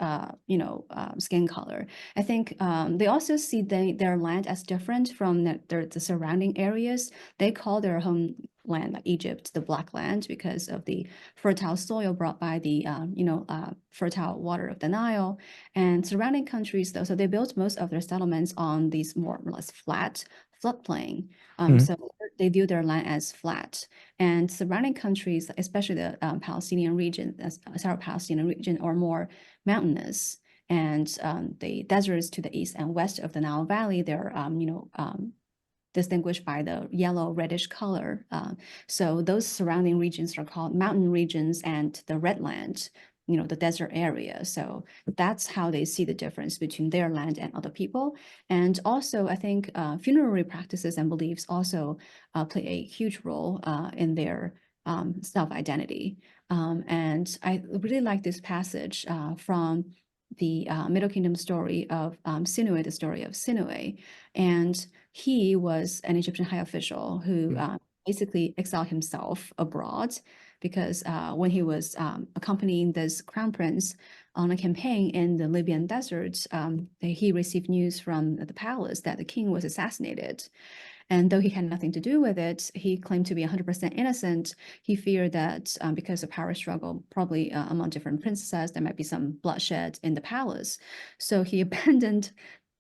skin color. I think they also see their land as different from the surrounding areas. They call their homeland, like Egypt, the Black Land, because of the fertile soil brought by the fertile water of the Nile. And surrounding countries, though, so they built most of their settlements on these more or less flat floodplain. Mhm. So they view their land as flat, and surrounding countries, especially the Palestinian region, South Palestinian region, are more mountainous. And the deserts to the east and west of the Nile Valley, they're distinguished by the yellow reddish color. So those surrounding regions are called mountain regions, and the red land, the desert area. So that's how they see the difference between their land and other people. And also, I think funerary practices and beliefs also play a huge role in their self-identity. And I really like this passage from the Middle Kingdom story of Sinuhe, the story of Sinuhe. And he was an Egyptian high official who basically exiled himself abroad because when he was accompanying this crown prince on a campaign in the Libyan desert, he received news from the palace that the king was assassinated. And though he had nothing to do with it, he claimed to be 100% innocent. He feared that because of power struggle, probably among different princesses, there might be some bloodshed in the palace. So he abandoned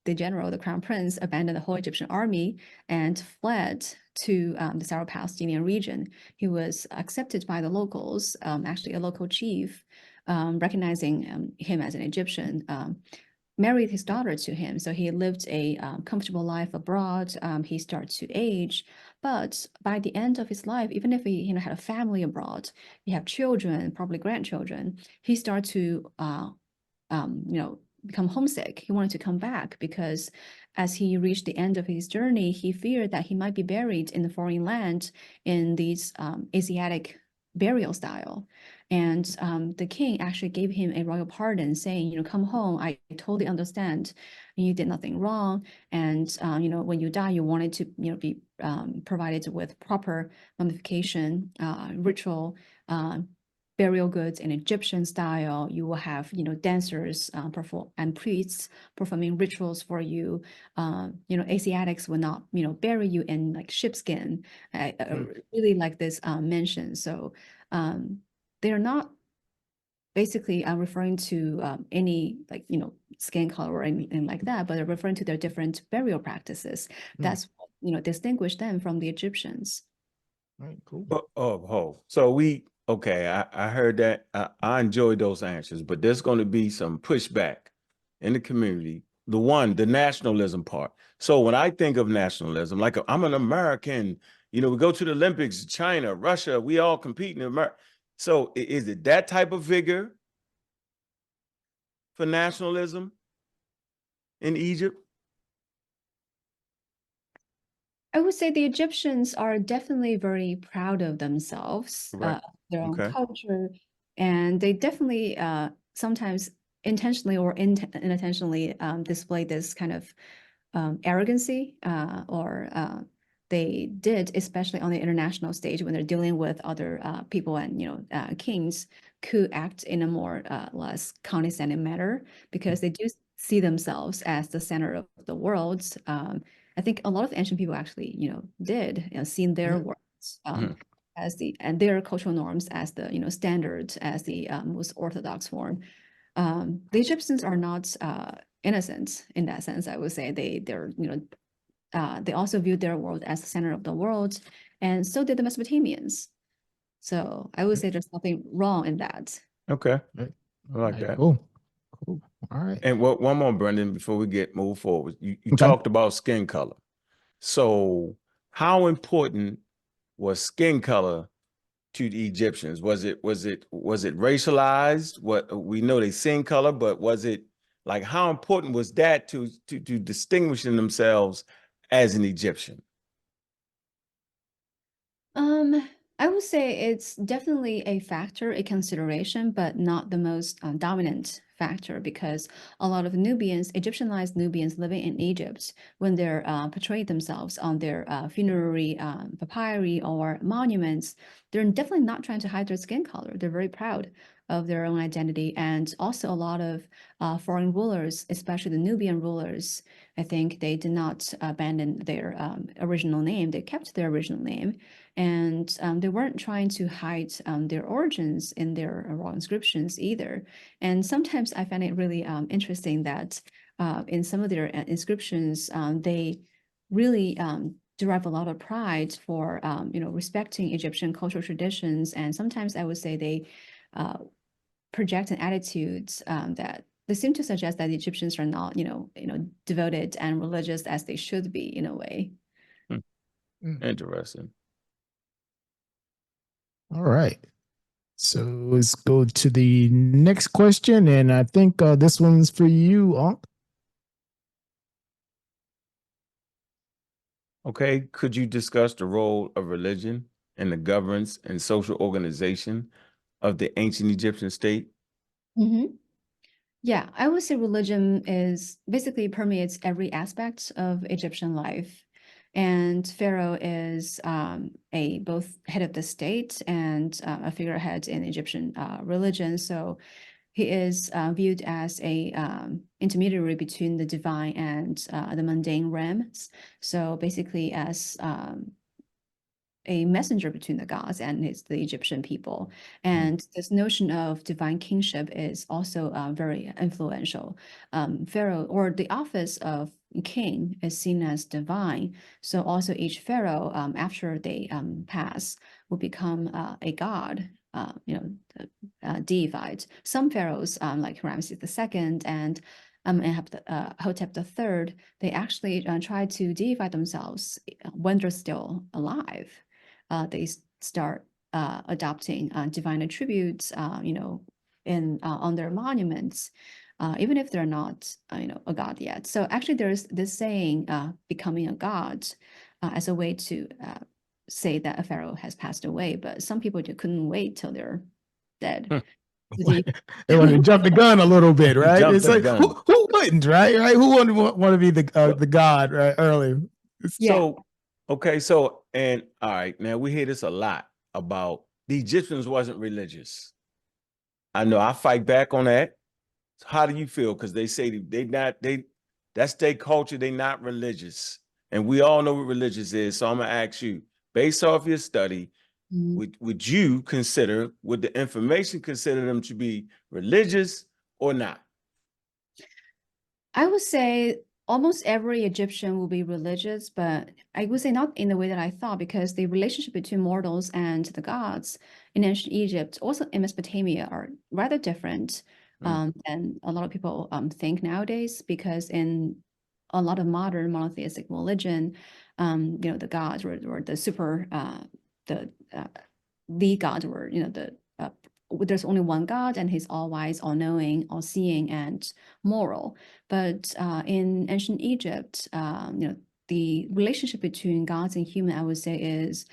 the general, the crown prince, abandoned the whole Egyptian army and fled to the South Palestinian region. He was accepted by the locals, actually a local chief, recognizing him as an Egyptian, married his daughter to him. So he lived a comfortable life abroad. He started to age, but by the end of his life, even if he had a family abroad, he had children, probably grandchildren, he started to become homesick. He wanted to come back because as he reached the end of his journey, he feared that he might be buried in the foreign land in these Asiatic burial style. And the king actually gave him a royal pardon, saying, come home. I totally understand. You did nothing wrong. And, when you die, you wanted to, be provided with proper mummification, ritual, burial goods in Egyptian style. You will have, dancers and priests performing rituals for you. Asiatics will not, bury you in like sheepskin. I really like this mention. So they're not basically referring to any skin color or anything like that, but they're referring to their different burial practices. That's what, distinguish them from the Egyptians. All right, cool. So I heard that. I enjoyed those answers, but there's going to be some pushback in the community. The nationalism part. So when I think of nationalism, like I'm an American, we go to the Olympics, China, Russia, we all compete in America. So is it that type of vigor for nationalism in Egypt? I would say the Egyptians are definitely very proud of themselves, Right. their own Okay. culture, and they definitely sometimes intentionally or unintentionally display this kind of arrogancy, or they did, especially on the international stage when they're dealing with other people and kings, could act in a more less condescending manner because they do see themselves as the center of the world. I think a lot of ancient people actually, did, seen their words as and their cultural norms as the, standard, as the most orthodox form. The Egyptians are not innocent in that sense. I would say they're they also viewed their world as the center of the world, and so did the Mesopotamians. So I would say there's nothing wrong in that. Okay. Right. I like that. Cool. All right. And one more, Brendan, before we move forward. You Okay. talked about skin color. So how important was skin color to the Egyptians? Was it racialized? What we know they skin color, but was it like how important was that to distinguishing themselves as an Egyptian? I would say it's definitely a factor, a consideration, but not the most dominant factor because a lot of Nubians, Egyptianized Nubians living in Egypt, when they're portraying themselves on their funerary papyri or monuments, they're definitely not trying to hide their skin color. They're very proud of their own identity. And also a lot of foreign rulers, especially the Nubian rulers, I think they did not abandon their original name. They kept their original name. And they weren't trying to hide their origins in their royal inscriptions either. And sometimes I find it really interesting that in some of their inscriptions, they really derive a lot of pride for respecting Egyptian cultural traditions, and sometimes I would say they project an attitude that they seem to suggest that the Egyptians are not devoted and religious as they should be in a way. Interesting. All right. So let's go to the next question, and I think this one's for you, Unc. Okay, could you discuss the role of religion in the governance and social organization of the ancient Egyptian state? Yeah, I would say religion is basically permeates every aspect of Egyptian life. And Pharaoh is a both head of the state and a figurehead in Egyptian religion. So he is viewed as a intermediary between the divine and the mundane realms. So basically as a messenger between the gods and the Egyptian people. And this notion of divine kingship is also very influential. Pharaoh, or the office of king, is seen as divine. So also each pharaoh, after they pass, will become a god, deified. Some pharaohs, like Ramses II and Hotep III, they actually try to deify themselves when they're still alive. They start adopting divine attributes, on their monuments, even if they're not, a god yet. So actually, there's this saying, "becoming a god," as a way to say that a pharaoh has passed away. But some people just couldn't wait till they're dead. They want to jump the gun a little bit, right? Jump It's the like gun. who wouldn't, right? Who wouldn't want to be the god, right? Early. Yeah. So, okay, so, and all right, now we hear this a lot about the Egyptians wasn't religious. I know I fight back on that. How do you feel? Because they say that's their culture, they not religious. And we all know what religious is. So I'm gonna ask you, based off your study, would you consider, would the information consider them to be religious or not? I would say almost every Egyptian will be religious, but I would say not in the way that I thought, because the relationship between mortals and the gods in ancient Egypt, also in Mesopotamia, are rather different than a lot of people think nowadays, because in a lot of modern monotheistic religion, the gods were the super, the gods were, there's only one God, and he's all wise, all knowing, all seeing, and moral. But in ancient Egypt, the relationship between gods and human, I would say, is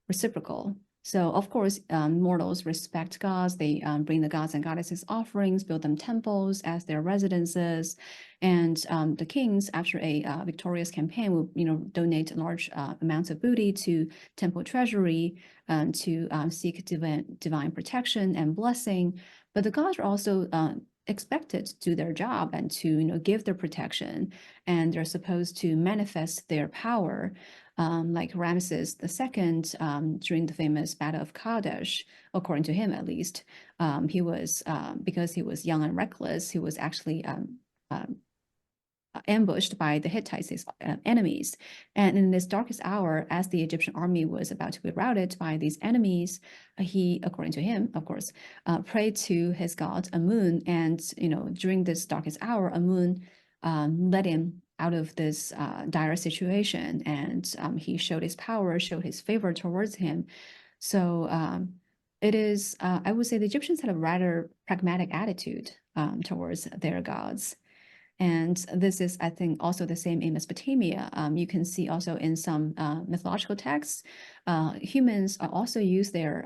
reciprocal. So of course, mortals respect gods. They bring the gods and goddesses offerings, build them temples as their residences, and the kings, after a victorious campaign, will donate large amounts of booty to temple treasury to seek divine protection and blessing. But the gods are also expected to do their job and to give their protection, and they're supposed to manifest their power. Like Ramses II, during the famous Battle of Kadesh, according to him at least, he was, because he was young and reckless, he was actually ambushed by the Hittites, his enemies. And in this darkest hour, as the Egyptian army was about to be routed by these enemies, he, according to him, of course, prayed to his god Amun. And during this darkest hour, Amun led him out of this dire situation, and he showed his power, showed his favor towards him. So it is, I would say, the Egyptians had a rather pragmatic attitude towards their gods. And this is, I think, also the same in Mesopotamia. You can see also in some mythological texts, humans also use their,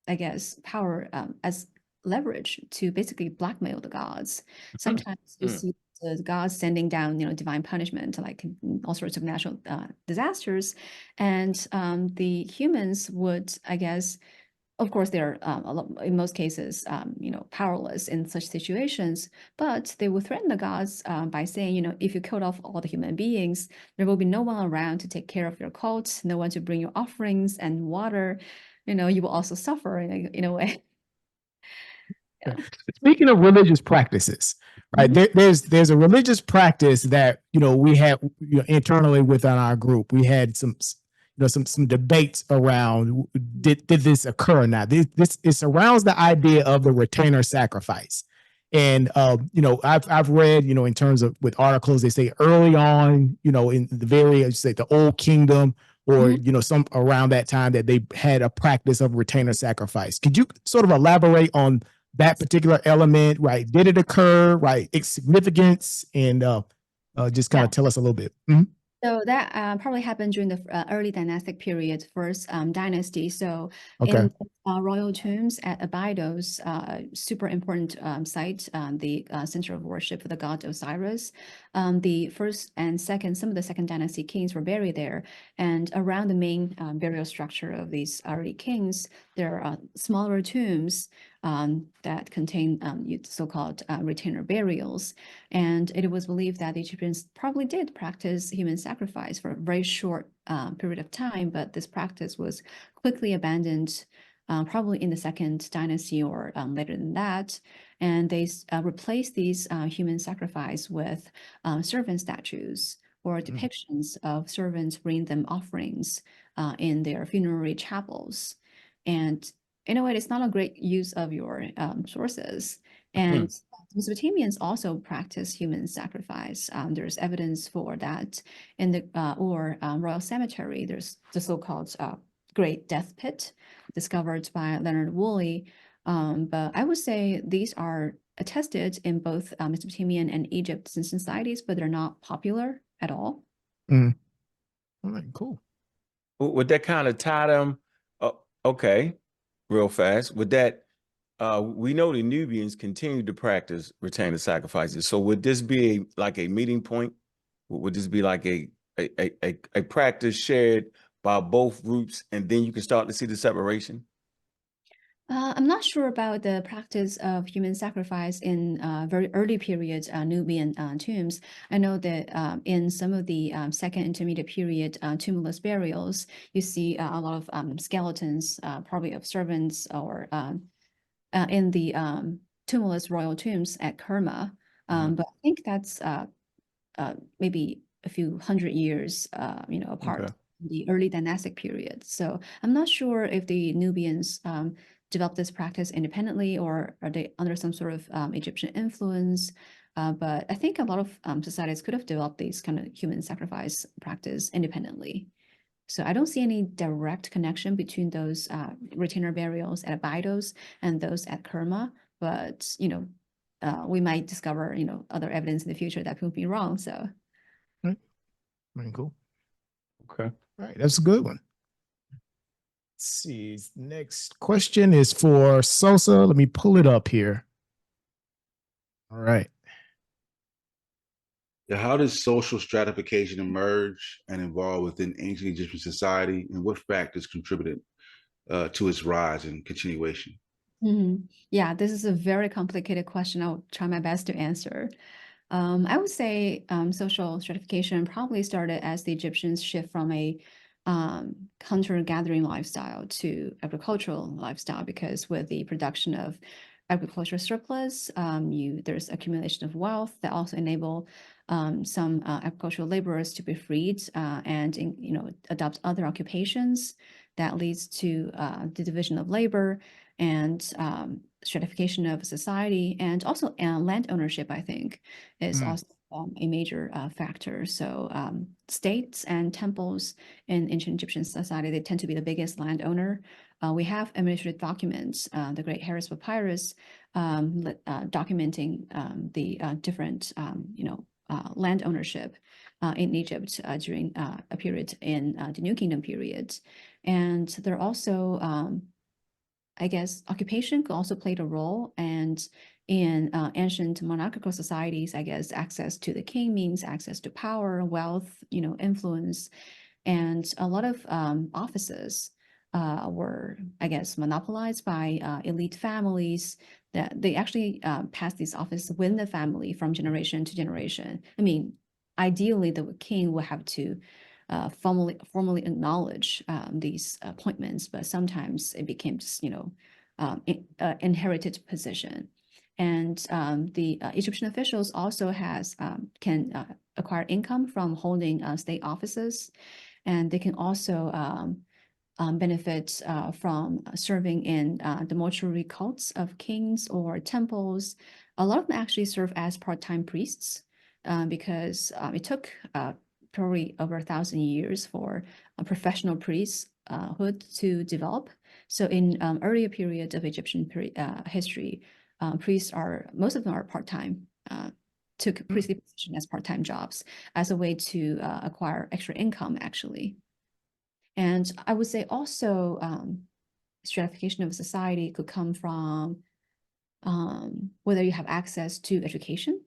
I guess, power as leverage to basically blackmail the gods. Sometimes you see the gods sending down, divine punishment, like all sorts of natural disasters, and the humans would, I guess, of course, they're in most cases, powerless in such situations, but they will threaten the gods by saying, if you killed off all the human beings, there will be no one around to take care of your cult, no one to bring you offerings and water. You will also suffer in a way. Speaking of religious practices, right? There's a religious practice that we had internally within our group. We had some debates around did this occur or not. This it surrounds the idea of the retainer sacrifice. And I've read in terms of with articles, they say early on in the very say the old kingdom or some around that time that they had a practice of retainer sacrifice. Could you sort of elaborate on that particular element, right? Did it occur, right? Its significance, and just kind of tell us a little bit. So that probably happened during the early dynastic period, first dynasty. So Okay. in royal tombs at Abydos, super important site, the center of worship for the god Osiris. The first and second, some of the second dynasty kings were buried there. And around the main burial structure of these early kings, there are smaller tombs that contain so-called retainer burials. And it was believed that the Egyptians probably did practice human sacrifice for a very short period of time, but this practice was quickly abandoned, probably in the second dynasty or later than that. And they replaced these human sacrifice with servant statues or depictions of servants bringing them offerings in their funerary chapels. And in a way, it's not a great use of your sources. And Mesopotamians also practice human sacrifice. There's evidence for that in the Royal Cemetery. There's the so-called Great Death Pit discovered by Leonard Woolley. But I would say these are attested in both Mesopotamian and Egyptian societies, but they're not popular at all. All right, cool. Would that kind of tie them? Okay, real fast. Would that? We know the Nubians continue to practice retainer sacrifices. So would this be like a meeting point? Would this be like a practice shared by both groups, and then you can start to see the separation? I'm not sure about the practice of human sacrifice in very early periods Nubian tombs. I know that in some of the second intermediate period tumulus burials, you see a lot of skeletons, probably of servants or in the tumulus royal tombs at Kerma. But I think that's maybe a few hundred years apart. Okay. The early dynastic period. So I'm not sure if the Nubians developed this practice independently or are they under some sort of Egyptian influence. But I think a lot of societies could have developed these kind of human sacrifice practice independently. So I don't see any direct connection between those retainer burials at Abydos and those at Kerma. But we might discover other evidence in the future that proved me wrong. So. Very cool. Okay. All right, that's a good one. Let's see. Next question is for Sosa. Let me pull it up here. All right. Yeah, how does social stratification emerge and evolve within ancient Egyptian society, and what factors contributed to its rise and continuation? Yeah, this is a very complicated question. I'll try my best to answer. I would say social stratification probably started as the Egyptians shift from a hunter-gathering lifestyle to agricultural lifestyle, because with the production of agricultural surplus, there's accumulation of wealth that also enable some agricultural laborers to be freed and adopt other occupations. That leads to the division of labor and stratification of society, and also land ownership, I think, is also a major factor. So states and temples in ancient Egyptian society, they tend to be the biggest landowner. We have administrative documents, the Great Harris Papyrus, documenting the different, land ownership in Egypt during a period in the New Kingdom period. And there also, I guess, occupation could also play a role. And in ancient monarchical societies, I guess, access to the king means access to power, wealth, influence. And a lot of offices were, I guess, monopolized by elite families, that they actually pass these offices within the family from generation to generation. I mean, ideally, the king will have to formally acknowledge these appointments, but sometimes it became just, inherited position. And the Egyptian officials also can acquire income from holding state offices, and they can also benefit from serving in the mortuary cults of kings or temples. A lot of them actually serve as part-time priests because it took probably over 1,000 years for a professional priesthood to develop. So in earlier period of Egyptian history, priests most of them are part-time, took priestly position as part-time jobs as a way to acquire extra income, actually. And I would say also stratification of society could come from whether you have access to education.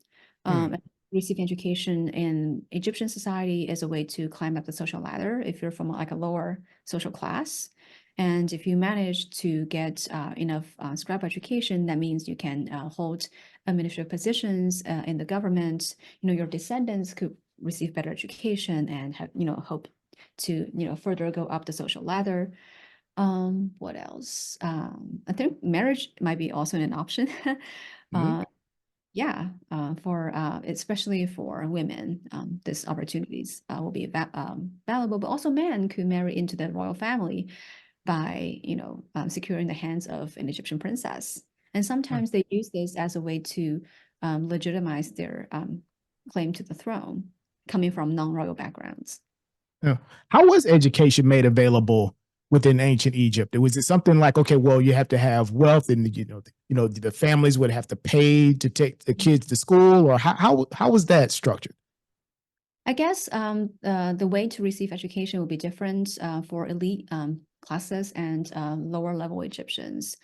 Receiving education in Egyptian society is a way to climb up the social ladder if you're from like a lower social class. And if you manage to get enough scribe education, that means you can hold administrative positions in the government. Your descendants could receive better education and have, hope to, further go up the social ladder. What else? I think marriage might be also an option. Yeah, especially for women, these opportunities will be valuable, but also men could marry into the royal family by, securing the hands of an Egyptian princess. And sometimes they use this as a way to legitimize their claim to the throne, coming from non-royal backgrounds. Yeah. How was education made available within ancient Egypt? Was it something like, okay, well, you have to have wealth, and the families would have to pay to take the kids to school, or how was that structured? I guess the way to receive education will be different for elite classes and lower level Egyptians.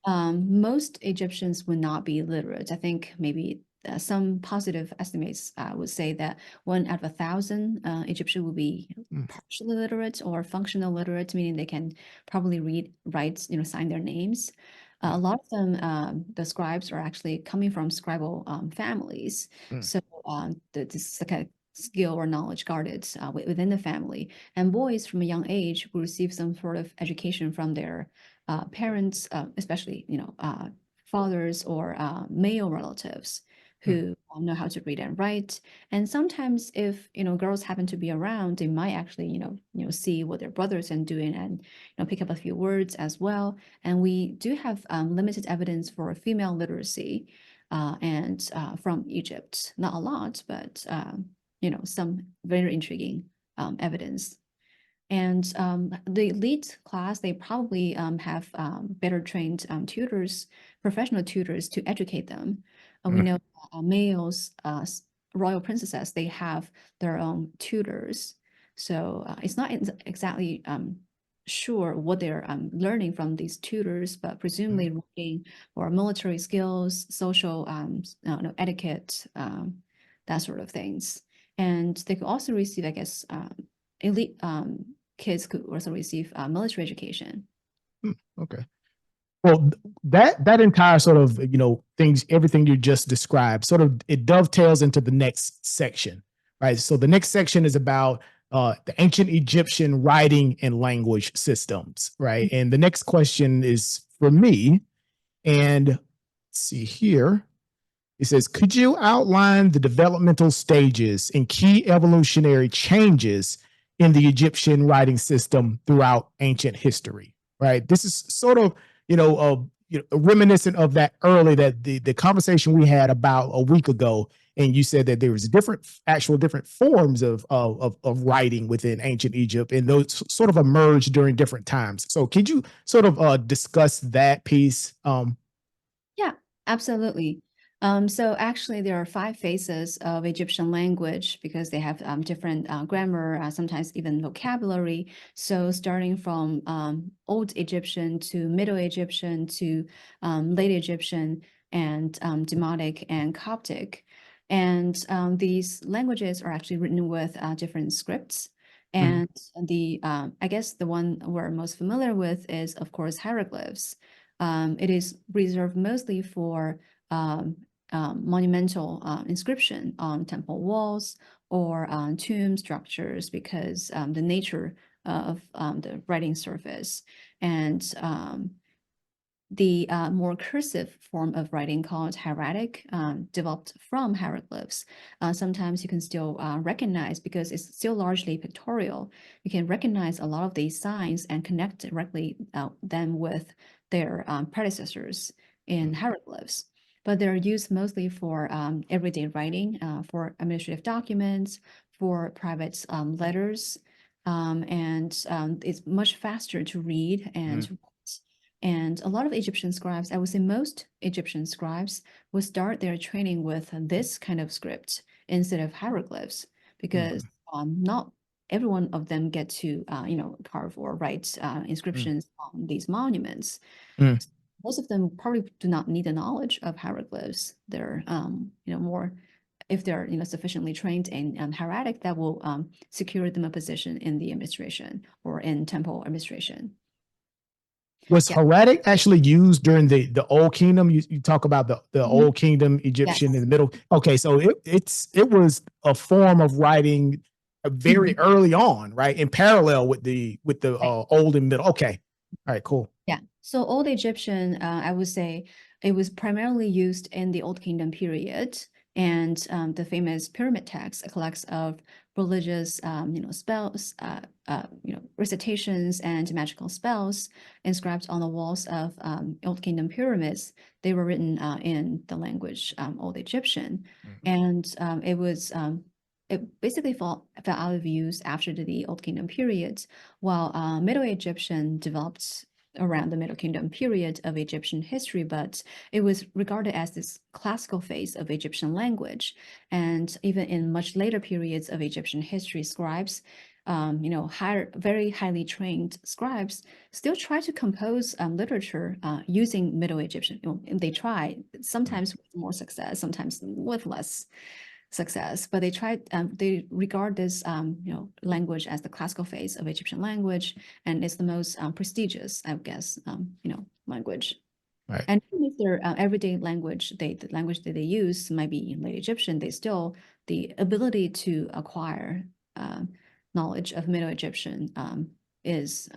Most Egyptians would not be literate. I think maybe some positive estimates would say that 1 out of 1,000 Egyptians will be partially literate or functional literate, meaning they can probably read, write, sign their names. A lot of them, the scribes are actually coming from scribal families. So this is like a skill or knowledge guarded within the family. And boys from a young age will receive some sort of education from their parents, especially, fathers or male relatives who know how to read and write. And sometimes if, girls happen to be around, they might actually, see what their brothers are doing and, pick up a few words as well. And we do have limited evidence for female literacy and from Egypt. Not a lot, but, some very intriguing evidence. And the elite class, they probably have better trained tutors, professional tutors to educate them. We know males, royal princesses, they have their own tutors. So it's not exactly sure what they're learning from these tutors, but presumably reading or military skills, social etiquette, that sort of things. And they could also receive, I guess, elite kids could also receive military education. Okay. Well, that entire sort of, things, everything you just described, sort of, it dovetails into the next section, right? So the next section is about the ancient Egyptian writing and language systems, right? And the next question is for me, and let's see here. It says, could you outline the developmental stages and key evolutionary changes in the Egyptian writing system throughout ancient history, right? This is sort of, reminiscent of that the conversation we had about a week ago. And you said that there was different forms of writing within ancient Egypt, and those sort of emerged during different times. So could you sort of discuss that piece? Yeah, absolutely. So actually, there are 5 phases of Egyptian language because they have different grammar, sometimes even vocabulary. So starting from Old Egyptian to Middle Egyptian to Late Egyptian and Demotic and Coptic. And these languages are actually written with different scripts. And I guess the one we're most familiar with is, of course, hieroglyphs. It is reserved mostly for monumental inscription on temple walls or tomb structures because the nature of the writing surface. And the more cursive form of writing called hieratic developed from hieroglyphs. Sometimes you can still recognize, because it's still largely pictorial, you can recognize a lot of these signs and connect directly them with their predecessors in hieroglyphs. But they're used mostly for everyday writing, for administrative documents, for private letters, and it's much faster to read and write. And a lot of Egyptian scribes, I would say most Egyptian scribes, will start their training with this kind of script instead of hieroglyphs, because not every one of them get to carve or write inscriptions on these monuments. Most of them probably do not need the knowledge of hieroglyphs. They're more, if they're sufficiently trained in hieratic, that will secure them a position in the administration or in temple administration. Was hieratic actually used during the Old Kingdom? You talk about the Old Kingdom Egyptian in the middle. Okay, so it was a form of writing very early on, right? In parallel with the Old and Middle. Okay, all right, cool. Yeah, so Old Egyptian, I would say it was primarily used in the Old Kingdom period, and the famous pyramid text collects of religious, spells, recitations and magical spells inscribed on the walls of Old Kingdom pyramids. They were written in the language Old Egyptian, and it basically fell out of use after the Old Kingdom period, while Middle Egyptian developed around the Middle Kingdom period of Egyptian history, but it was regarded as this classical phase of Egyptian language. And even in much later periods of Egyptian history, scribes, very highly trained scribes still try to compose literature using Middle Egyptian. They try, sometimes with more success, sometimes with less success, but they regard this language as the classical phase of Egyptian language, and it's the most prestigious, I guess, language. Right. And even if their everyday language, the language that they use might be in late Egyptian, the ability to acquire knowledge of Middle Egyptian is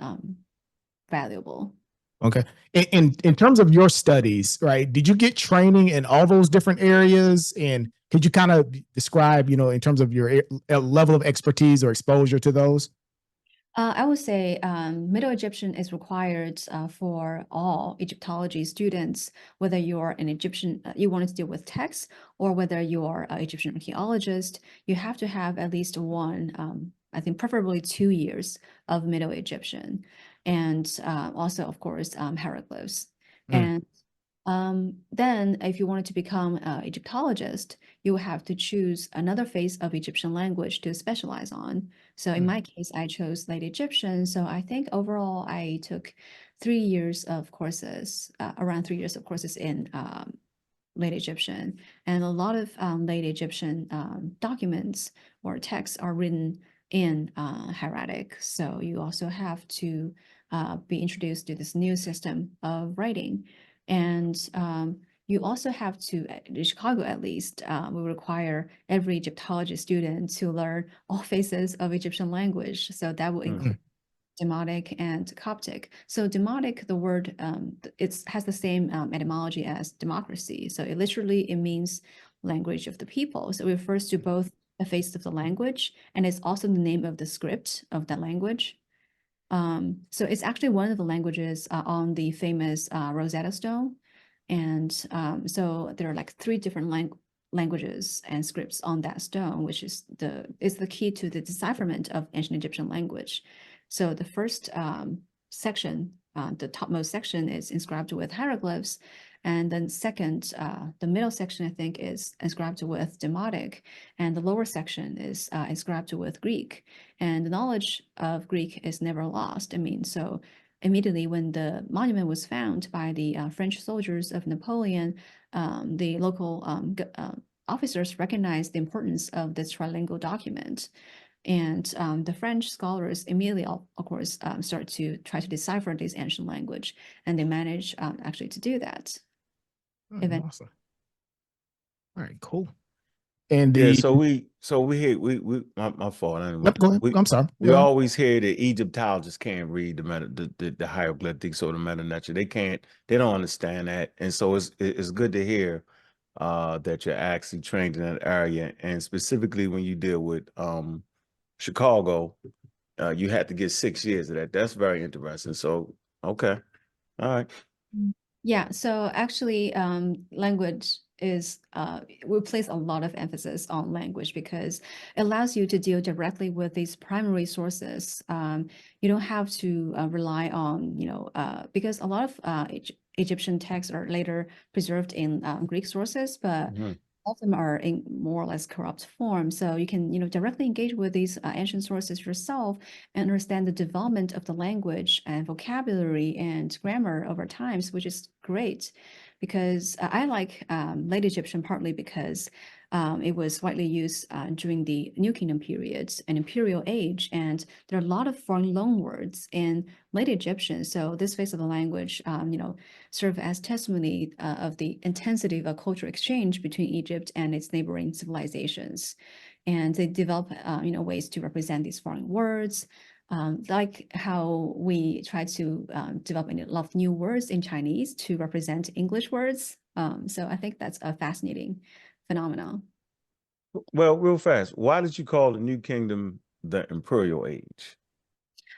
valuable. Okay. In terms of your studies, right, did you get training in all those different areas? And could you kind of describe, in terms of your level of expertise or exposure to those? I would say Middle Egyptian is required for all Egyptology students, whether you're an Egyptian, you want to deal with texts, or whether you're an Egyptian archaeologist. You have to have at least one, I think preferably 2 years of Middle Egyptian. And also, of course, hieroglyphs. And then if you wanted to become an Egyptologist, you will have to choose another phase of Egyptian language to specialize on. So in my case, I chose late Egyptian. So I think overall I took 3 years of courses, around 3 years of courses in late Egyptian. And a lot of late Egyptian documents or texts are written in hieratic. So you also have to be introduced to this new system of writing. And you also have to, in Chicago at least, we require every Egyptology student to learn all phases of Egyptian language. So that will include Demotic and Coptic. So Demotic, the word, it has the same etymology as democracy. So it means language of the people. So it refers to both the face of the language, and it's also the name of the script of that language. So it's actually one of the languages on the famous Rosetta Stone. And so there are like 3 different languages and scripts on that stone, which is the key to the decipherment of ancient Egyptian language. So the first section, the topmost section, is inscribed with hieroglyphs. And then second, the middle section, I think, is inscribed with Demotic, and the lower section is inscribed with Greek. And the knowledge of Greek is never lost. I mean, so immediately when the monument was found by the French soldiers of Napoleon, the local officers recognized the importance of this trilingual document. And the French scholars immediately, of course, start to try to decipher this ancient language, and they manage actually to do that. Awesome. All right, cool. And Yeah, the so we hear my fault. Yep, go ahead. I'm sorry. We Yeah. always hear that Egyptologists can't read the hieroglyphics or the meta-nature. They don't understand that. And so it's good to hear that you're actually trained in that area. And specifically when you deal with Chicago, you had to get 6 years of that. That's very interesting. So okay. All right. Yeah, so actually, language is we place a lot of emphasis on language because it allows you to deal directly with these primary sources. You don't have to rely on, because a lot of Egyptian texts are later preserved in Greek sources, but Mhm. all of them are in more or less corrupt form. So you can, directly engage with these ancient sources yourself and understand the development of the language and vocabulary and grammar over times, which is great. Because I like late Egyptian partly because it was widely used during the New Kingdom period and imperial age, and there are a lot of foreign loanwords in late Egyptian. So this phase of the language, serve as testimony of the intensity of a cultural exchange between Egypt and its neighboring civilizations. And they develop, ways to represent these foreign words, like how we try to develop a lot of new words in Chinese to represent English words. So I think that's a fascinating phenomenon. Well, real fast, why did you call the New Kingdom the Imperial Age?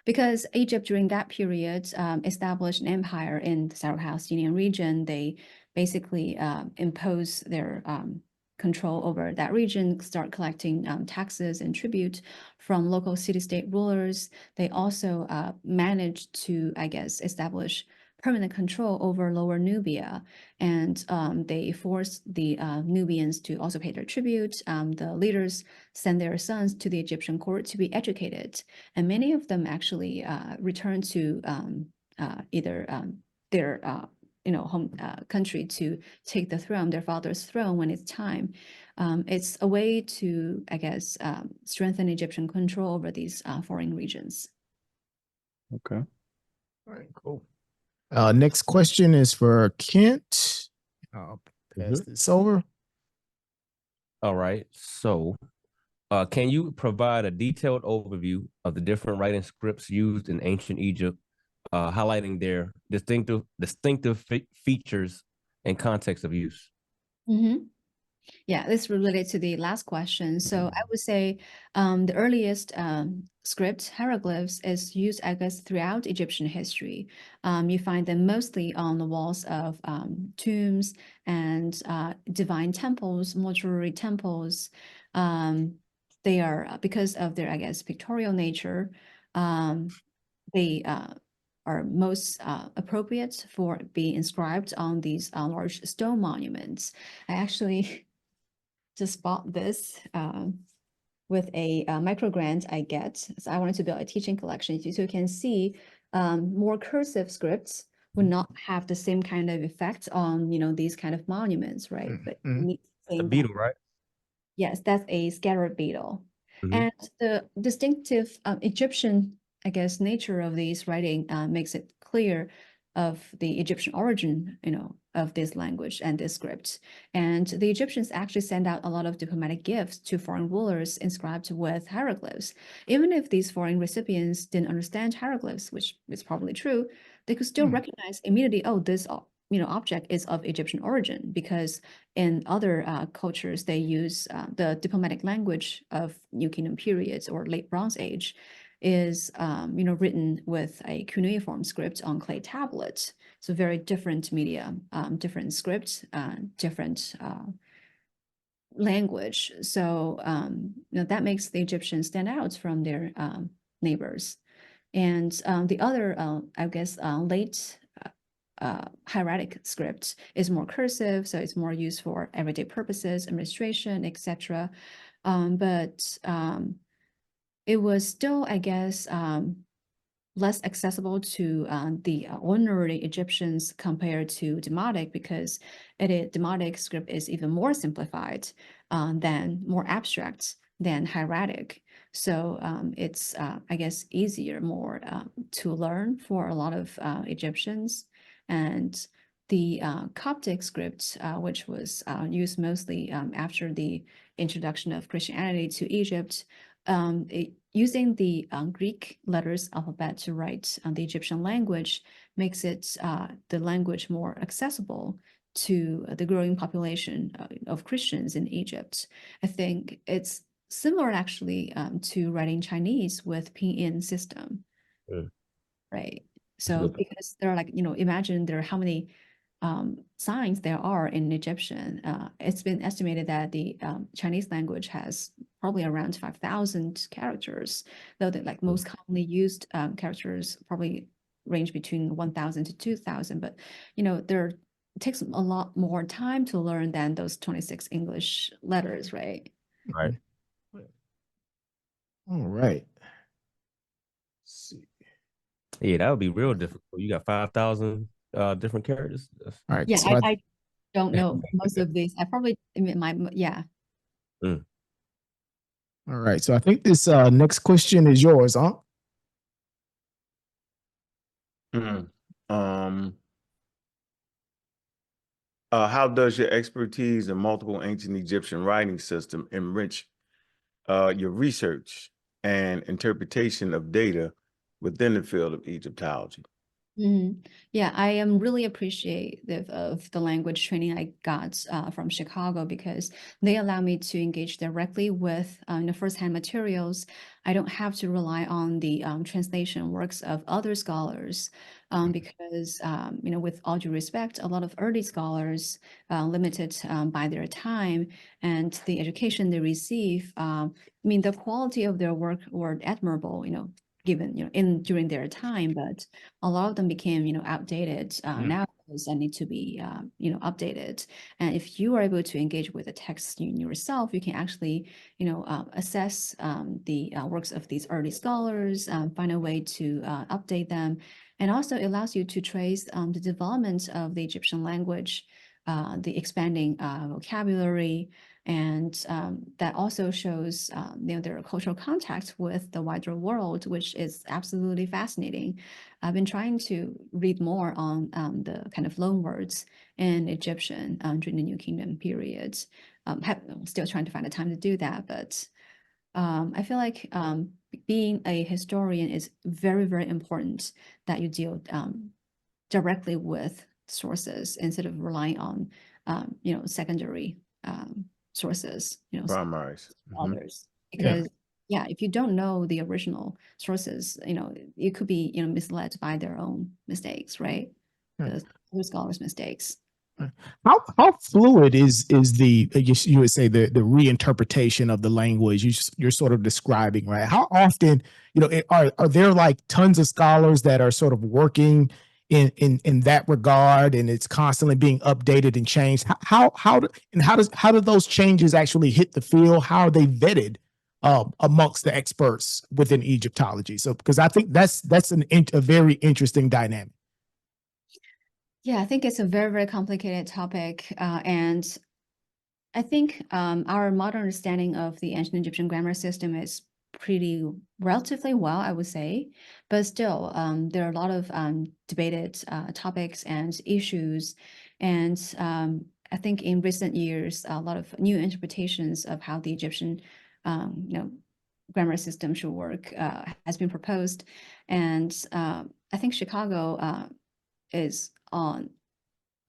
Because Egypt during that period established an empire in the Syro-Palestinian region. They basically impose their control over that region, start collecting taxes and tribute from local city-state rulers. They also managed to, I guess, establish permanent control over Lower Nubia, and they forced the Nubians to also pay their tribute. The leaders sent their sons to the Egyptian court to be educated, and many of them actually returned to either their home country to take the throne, their father's throne, when it's time. It's a way to, I guess, strengthen Egyptian control over these foreign regions. Okay. All right, cool. Next question is for Kent. I'll pass this over. All right. So, can you provide a detailed overview of the different writing scripts used in ancient Egypt, highlighting their distinctive features and context of use? Mm-hmm. Yeah, this related to the last question. So I would say the earliest script, hieroglyphs, is used, I guess, throughout Egyptian history. You find them mostly on the walls of tombs and divine temples, mortuary temples. They are, because of their, I guess, pictorial nature, they are most appropriate for being inscribed on these large stone monuments. I actually just bought this with a micro grant I get. So I wanted to build a teaching collection. So you can see more cursive scripts would not have the same kind of effect on, these kind of monuments, right? But The beetle, right? yes, that's a scarab beetle. Mhm. And the distinctive Egyptian, I guess, nature of these writing makes it clear of the Egyptian origin, of this language and this script. And the Egyptians actually sent out a lot of diplomatic gifts to foreign rulers inscribed with hieroglyphs. Even if these foreign recipients didn't understand hieroglyphs, which is probably true, they could still recognize immediately, oh, this object is of Egyptian origin, because in other cultures, they use the diplomatic language of New Kingdom periods or late Bronze Age is, written with a cuneiform script on clay tablets. So very different media, different script, different language. So, that makes the Egyptians stand out from their neighbors. And the other, I guess, late hieratic script is more cursive, so it's more used for everyday purposes, administration, etc. But it was still, I guess, less accessible to the ordinary Egyptians compared to Demotic, because Demotic script is even more simplified than more abstract than hieratic. So it's, I guess, easier, more to learn for a lot of Egyptians. And the Coptic script, which was used mostly after the introduction of Christianity to Egypt, using the Greek letters alphabet to write the Egyptian language makes it the language more accessible to the growing population of Christians in Egypt. I think it's similar actually to writing Chinese with pinyin system, right? So because there are like, imagine there are how many signs there are in Egyptian. It's been estimated that the Chinese language has probably around 5,000 characters, though the like most commonly used characters probably range between 1,000 to 2,000. But it takes a lot more time to learn than those 26 English letters, right? Right. All right. Let's see. Yeah, that would be real difficult. You got 5,000 different characters. All right. Yeah, So I don't know most of these. I probably, yeah. all right. So I think this next question is yours, huh? How does your expertise in multiple ancient Egyptian writing system enrich your research and interpretation of data within the field of Egyptology? Yeah, I am really appreciative of the language training I got from Chicago because they allow me to engage directly with the firsthand materials. I don't have to rely on the translation works of other scholars because, with all due respect, a lot of early scholars, limited by their time and the education they receive, the quality of their work were admirable, given, during their time, but a lot of them became, outdated nowadays and need to be, updated. And if you are able to engage with the text yourself, you can actually, assess the works of these early scholars, find a way to update them. And also it allows you to trace the development of the Egyptian language, the expanding vocabulary, and that also shows their cultural contact with the wider world, which is absolutely fascinating. I've been trying to read more on the kind of loan words in Egyptian during the New Kingdom period. Still trying to find the time to do that, but I feel like being a historian is very, very important that you deal directly with sources instead of relying on secondary sources, Primaries. others, because if you don't know the original sources, you could be misled by their own mistakes, right? The other scholars' mistakes. How fluid is the you would say the reinterpretation of the language you're sort of describing, right? How often are there like tons of scholars that are sort of working in that regard, and it's constantly being updated and changed? How do those changes actually hit the field? How are they vetted amongst the experts within Egyptology? So because I think that's a very interesting dynamic. Yeah, I think it's a very, very complicated topic. And I think our modern understanding of the ancient Egyptian grammar system is pretty relatively well, I would say. But still, there are a lot of debated topics and issues. And I think in recent years, a lot of new interpretations of how the Egyptian grammar system should work has been proposed. And I think Chicago is on,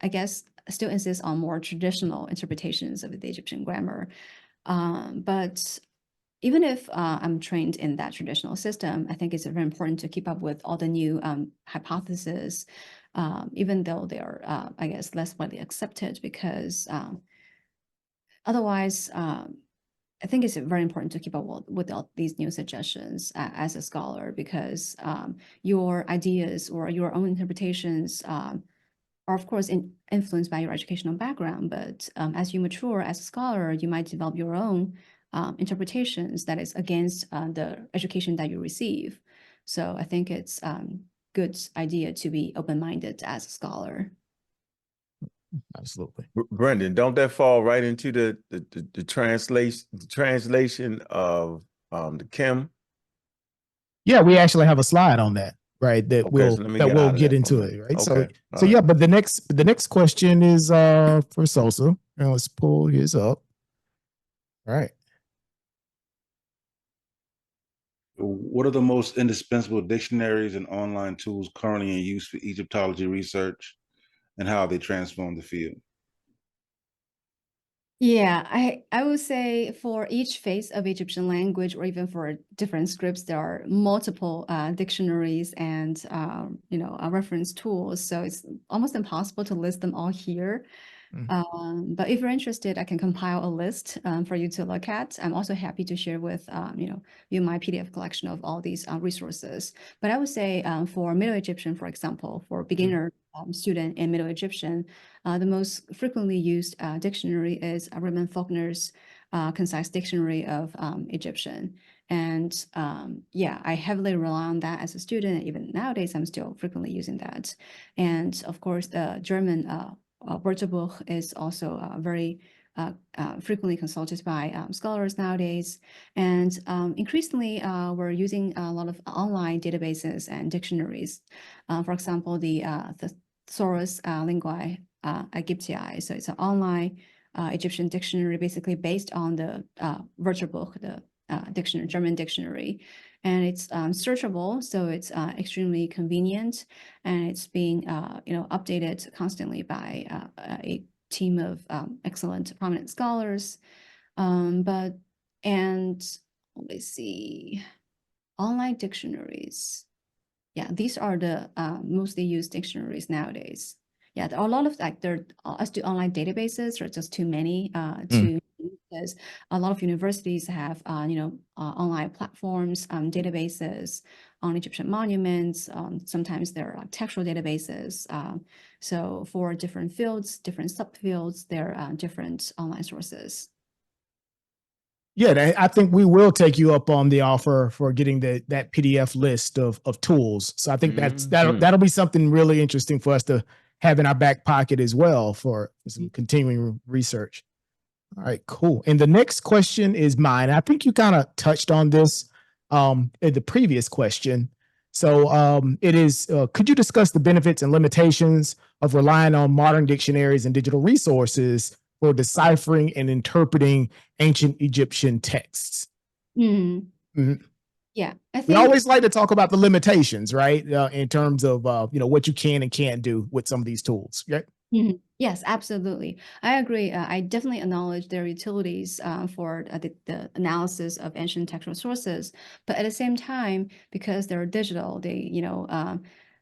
I guess, still insists on more traditional interpretations of the Egyptian grammar. But even if I'm trained in that traditional system, I think it's very important to keep up with all the new hypotheses, even though they are, I guess, less widely accepted, because otherwise, I think it's very important to keep up with all these new suggestions as a scholar, because your ideas or your own interpretations are, of course, influenced by your educational background. But as you mature as a scholar, you might develop your own interpretations that is against the education that you receive. So I think it's a good idea to be open-minded as a scholar. Absolutely. Brendan, don't that fall right into the translation of the Kim? Yeah, we actually have a slide on that. right? That Okay, so let me that get we'll out of get that for a into it, minute. right? So Okay, so all yeah, right. but the next question is for Sosa. And let's pull his up. All right. What are the most indispensable dictionaries and online tools currently in use for Egyptology research, and how they transform the field? Yeah, I would say for each phase of Egyptian language, or even for different scripts, there are multiple dictionaries and reference tools. So it's almost impossible to list them all here. But if you're interested, I can compile a list for you to look at. I'm also happy to share with you my PDF collection of all these resources. But I would say for Middle Egyptian, for example, for beginner student in Middle Egyptian, the most frequently used dictionary is Raymond Faulkner's Concise Dictionary of Egyptian. And yeah, I heavily rely on that as a student. Even nowadays, I'm still frequently using that. And of course, the German Wörterbuch is also very frequently consulted by scholars nowadays. And increasingly, we're using a lot of online databases and dictionaries. For example, the Thesaurus Linguae Egyptii. So it's an online Egyptian dictionary, basically based on the Wörterbuch, the dictionary, German dictionary. And it's searchable, so it's extremely convenient, and it's being updated constantly by a team of excellent, prominent scholars. Let me see, online dictionaries. Yeah, these are the mostly used dictionaries nowadays. Yeah, there are a lot of as do online databases, are just too many to because a lot of universities have online platforms, databases on Egyptian monuments. Sometimes there are textual databases. So for different fields, different subfields, there are different online sources. Yeah, I think we will take you up on the offer for getting that PDF list of tools. So I think that'll be something really interesting for us to have in our back pocket as well for some continuing research. All right, cool. And the next question is mine. I think you kind of touched on this in the previous question. So it is, could you discuss the benefits and limitations of relying on modern dictionaries and digital resources for deciphering and interpreting ancient Egyptian texts? Yeah, I think we always like to talk about the limitations, right? In terms of what you can and can't do with some of these tools. Yeah. Yes, absolutely. I agree. I definitely acknowledge their utilities for the analysis of ancient textual sources, but at the same time, because they're digital, you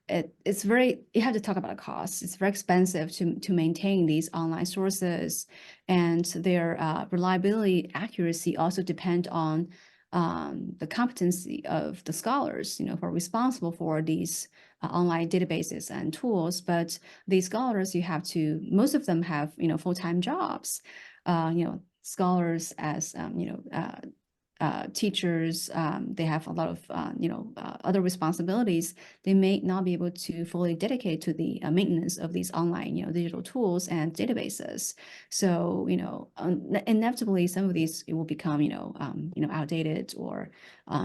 have to talk about a cost. It's very expensive to maintain these online sources, and their reliability, accuracy also depend on the competency of the scholars, who are responsible for these online databases and tools. But these scholars, most of them have, full-time jobs. Scholars as, teachers, they have a lot of, other responsibilities. They may not be able to fully dedicate to the maintenance of these online, digital tools and databases. So, inevitably, some of these will become, outdated or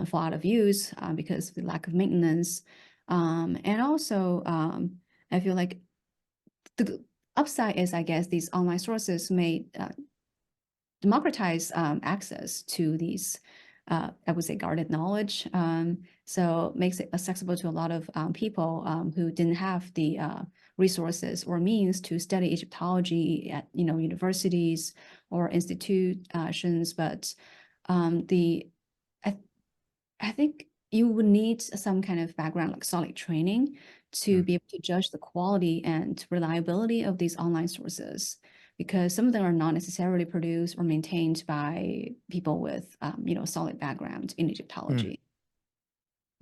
fall out of use because of the lack of maintenance. And also, I feel like the upside is, I guess, these online sources may democratize access to these, I would say, guarded knowledge. So makes it accessible to a lot of people who didn't have the resources or means to study Egyptology at universities or institutions. But I think you would need some kind of background, like solid training, to be able to judge the quality and reliability of these online sources, because some of them are not necessarily produced or maintained by people with, solid background in Egyptology.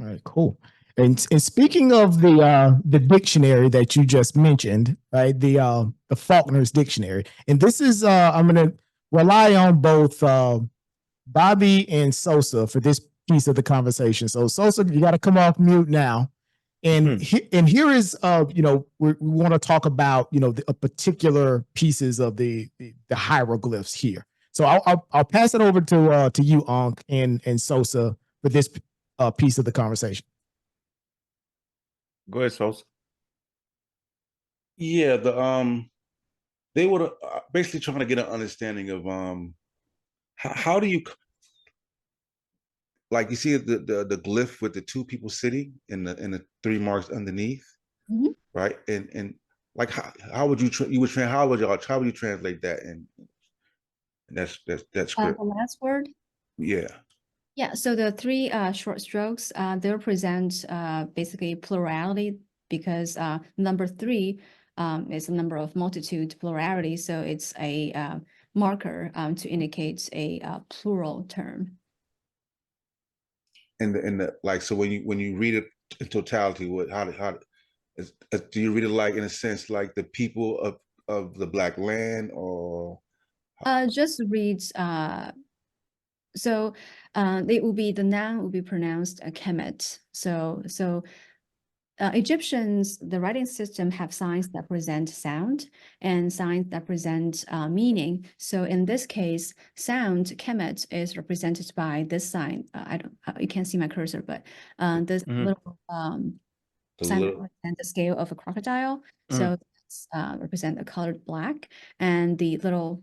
All right, cool. And speaking of the dictionary that you just mentioned, right, the Faulkner's dictionary, and this is I'm going to rely on both Bobby and Sosa for this piece of the conversation. So Sosa, you got to come off mute now. And here is we want to talk about the particular pieces of the hieroglyphs here. So I'll pass it over to you, Ankh and Sosa, for this piece of the conversation. Go ahead, Sosa. Yeah, they were basically trying to get an understanding of how do you, like, you see the glyph with the two people sitting in the three marks underneath, Mhm. right? And like how would you how would you translate that in that script? The last word. Yeah. Yeah, so the three short strokes, they represent basically plurality because number three is a number of multitude plurality. So it's a marker to indicate a plural term. And the like, so when you read it in totality, do you read it like, in a sense, like the people of the Black land, or Just reads so it will be, the noun will be pronounced Kemet. So Egyptians, the writing system have signs that present sound and signs that present meaning. So in this case, sound Kemet is represented by this sign. I don't, you can't see my cursor, but this little the sign little represents the scale of a crocodile. So that's represent the colored black, and the little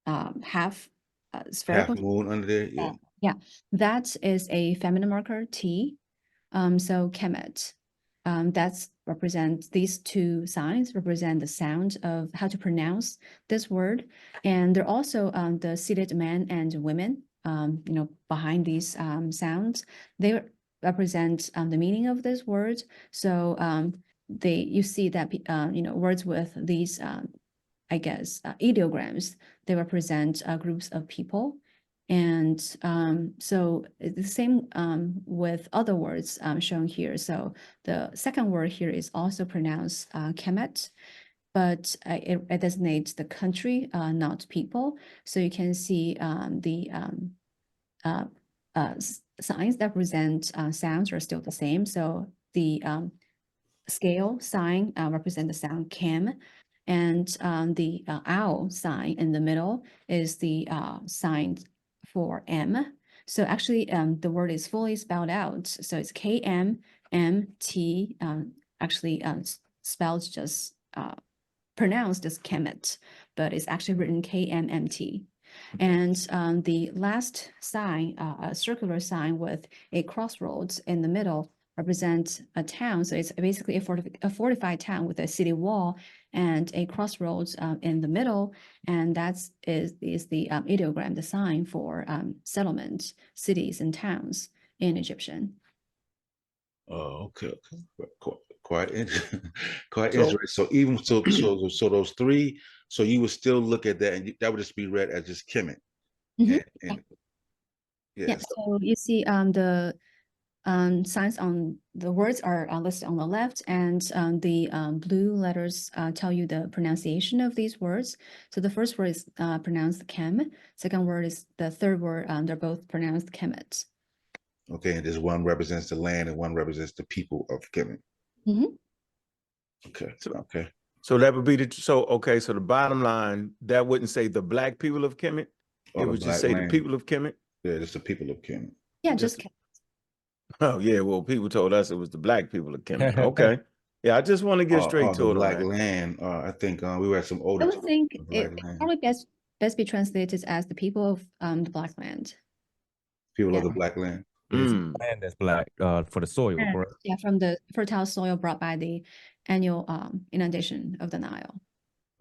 half spherical. half moon under there? Yeah. Yeah, that is a feminine marker T. So Kemet, that's represent, these two signs represent the sound of how to pronounce this word. And they're also the seated men and women, you know, behind these sounds. They represent the meaning of this word. So you see that, you know, words with these, I guess, ideograms, they represent groups of people. And so the same with other words shown here. So the second word here is also pronounced Kemet, but it designates the country, not people. So you can see the signs that present sounds are still the same. So the scale sign represent the sound Kem, and the owl sign in the middle is the sign for M. So actually, the word is fully spelled out. So it's KMMT, actually spelled just pronounced as Kemet, but it's actually written KMMT. And the last sign, a circular sign with a crossroads in the middle, represents a town. So it's basically a fortified town with a city wall and a crossroads in the middle. And is the ideogram, the sign for settlements, cities, and towns in Egyptian. Oh, okay. Quite interesting. Quite So- interesting. So even so those three, so you would still look at that, and that would just be read as just Kemet. And Yeah, so you see the signs on the words are listed on the left, and the blue letters tell you the pronunciation of these words. So the first word is pronounced Kem. Second word is the third word. They're both pronounced Kemet. okay, and this one represents the land and one represents the people of Kemet. Okay. Okay. So that would be okay, so the bottom line, that wouldn't say the Black people of Kemet. It would just say the people of Kemet. Yeah, it's the people of Kemet. Yeah, just Kemet. Oh yeah, well, people told us it was the Black people of Kemet. Okay. Yeah, I just want to get straight to the it. Black land. I think we were at some older. I would think it land. probably best be translated as the people of the Black land. People of the Black land. Land that's black for the soil, correct? Yeah, from the fertile soil brought by the annual inundation of the Nile.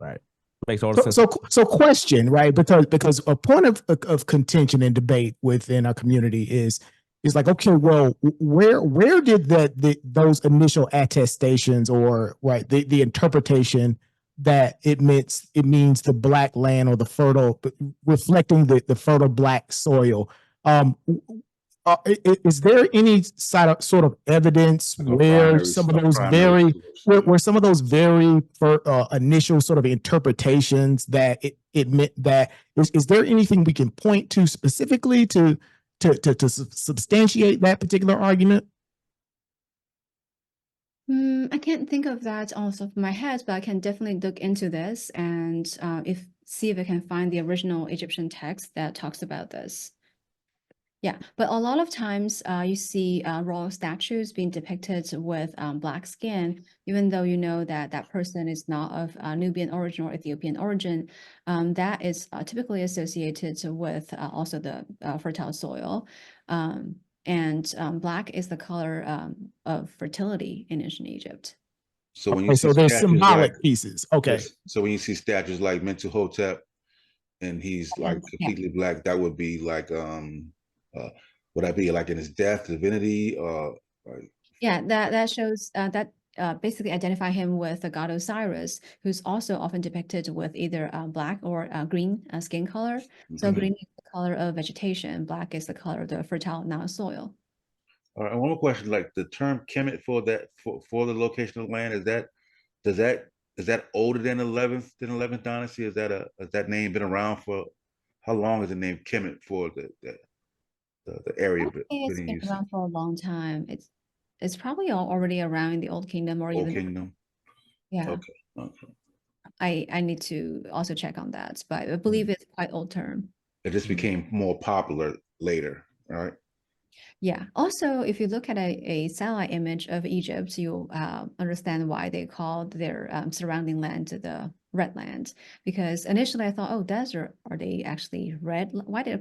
Right. Makes all the sense. So question, right? Because a point of contention and debate within our community is like, okay, well, where did those initial attestations, or right, the interpretation that it means the Black land, or the fertile, reflecting the fertile Black soil, is there any sort of evidence where some of those very initial sort of interpretations that it meant that is there anything we can point to specifically to substantiate that particular argument? I can't think of that off the top of my head, but I can definitely look into this and see if I can find the original Egyptian text that talks about this. Yeah, but a lot of times you see royal statues being depicted with black skin, even though you know that that person is not of Nubian origin or Ethiopian origin. That is typically associated with also the fertile soil. And black is the color of fertility in ancient Egypt. So when you Okay, see so there's statues like symbolic pieces. Okay. this, so when you see statues like Mentuhotep and he's like Yeah. completely black, that would be like would that be like in his death, divinity, like, Yeah, that shows that basically identify him with the god Osiris, who's also often depicted with either black or green skin color. So okay. green is the color of vegetation, black is the color of the fertile Nile soil. All right, and one more question, like the term Kemet for that for the location of land, is that older than 11th dynasty? Is that name been around for how long is the name Kemet for the area It's being been used? around for a long time. It's probably already around in the Old Kingdom or Old even Kingdom. yeah. Okay. Okay. I need to also check on that, but I believe it's quite old term. It just became more popular later, right? Yeah. Also, if you look at a satellite image of Egypt, you'll understand why they called their surrounding land the red land. Because initially I thought, oh, desert, are they actually red? Why they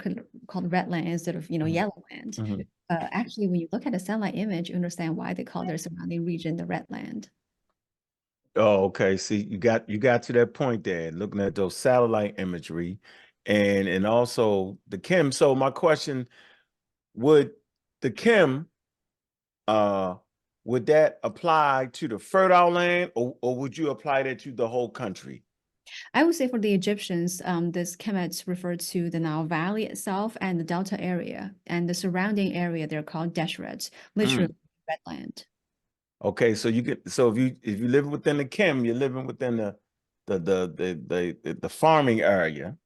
called red land instead of, yellow land? Mhm. Actually, when you look at a satellite image, you understand why they call their surrounding region the red land. Oh, okay. See, you got to that point there, looking at those satellite imagery and also the Kim. So my question, would the Kim would that apply to the fertile land or would you apply that to the whole country? I would say for the Egyptians, this Kemet referred to the Nile Valley itself and the Delta area, and the surrounding area they're called Deshret, literally red land. Okay, so if you live within the Kim, you're living within the farming area.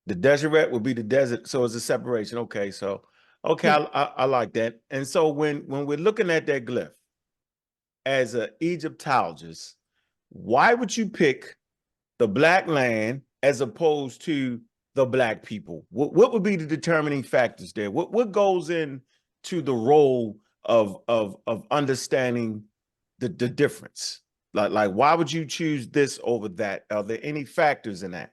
The desert would be the desert, so it's a separation. Okay, so okay, Yeah. I like that. And so when we're looking at that glyph as an Egyptologist, why would you pick the black land as opposed to the black people? What would be the determining factors there? What goes into the role of understanding the difference? Like why would you choose this over that? Are there any factors in that?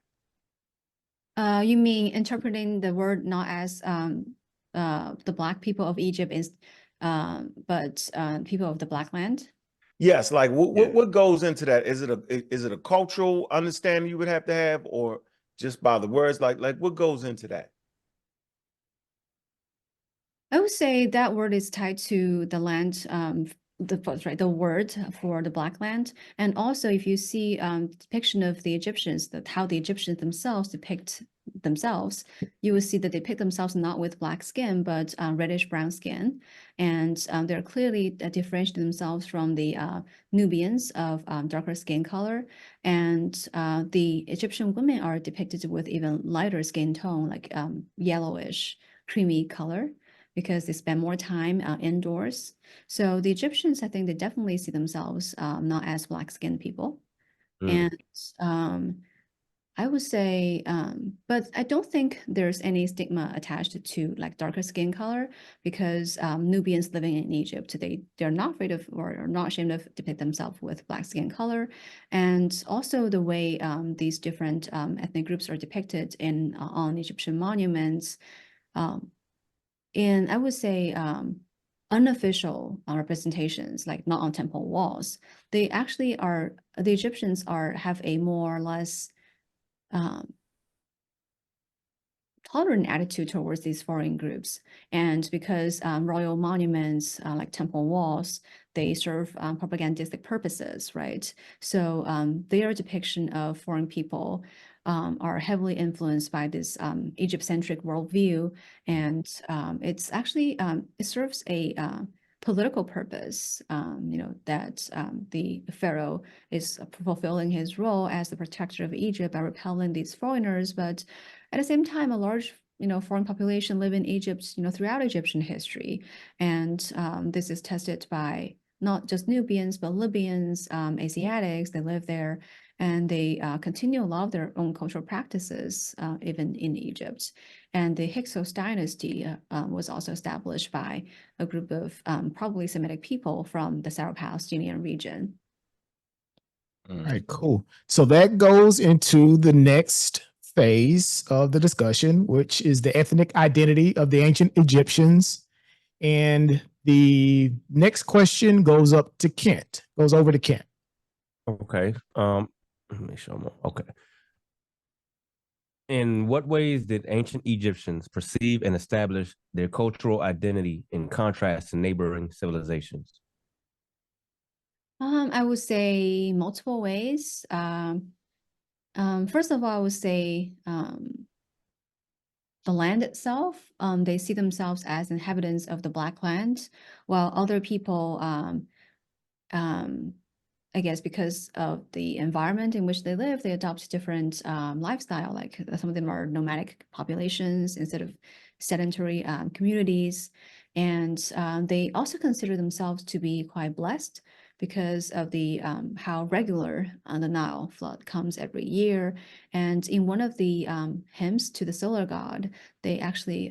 You mean interpreting the word not as the black people of Egypt is, but people of the black land? Yes, like Yeah. what goes into that? Is it a cultural understanding you would have to have, or just by the words? Like what goes into that? I would say that word is tied to the land, the word for the black land. And also if you see depiction of the Egyptians, how the Egyptians themselves depict themselves, you will see that they depict themselves not with black skin, but reddish brown skin. And they're clearly differentiating themselves from the Nubians of darker skin color. And the Egyptian women are depicted with even lighter skin tone, like yellowish, creamy color, because they spend more time indoors. So the Egyptians, I think they definitely see themselves not as black-skinned people. And I would say, but I don't think there's any stigma attached to like darker skin color, because Nubians living in Egypt, they're not afraid of or are not ashamed of depict themselves with black skin color. And also the way these different ethnic groups are depicted on Egyptian monuments, and I would say unofficial representations, like not on temple walls, they actually are, the Egyptians have a more or less tolerant attitude towards these foreign groups. And because royal monuments like temple walls, they serve propagandistic purposes, right? So their depiction of foreign people are heavily influenced by this Egypt-centric worldview. And it's actually, it serves a political purpose, that the pharaoh is fulfilling his role as the protector of Egypt by repelling these foreigners. But at the same time, a large foreign population live in Egypt, throughout Egyptian history. And this is tested by not just Nubians, but Libyans, Asiatics, they live there, and they continue a lot of their own cultural practices, even in Egypt. And the Hyksos dynasty was also established by a group of probably Semitic people from the Syro-Palestinian region. All right, cool. So that goes into the next phase of the discussion, which is the ethnic identity of the ancient Egyptians. And the next question goes over to Kent. Okay. Let me show them. Okay. In what ways did ancient Egyptians perceive and establish their cultural identity in contrast to neighboring civilizations? I would say multiple ways. First of all, I would say the land itself, they see themselves as inhabitants of the Black Land, while other people, I guess because of the environment in which they live, they adopt different lifestyle. Like some of them are nomadic populations instead of sedentary communities. And they also consider themselves to be quite blessed because of the how regular the Nile flood comes every year. And in one of the hymns to the solar god, they actually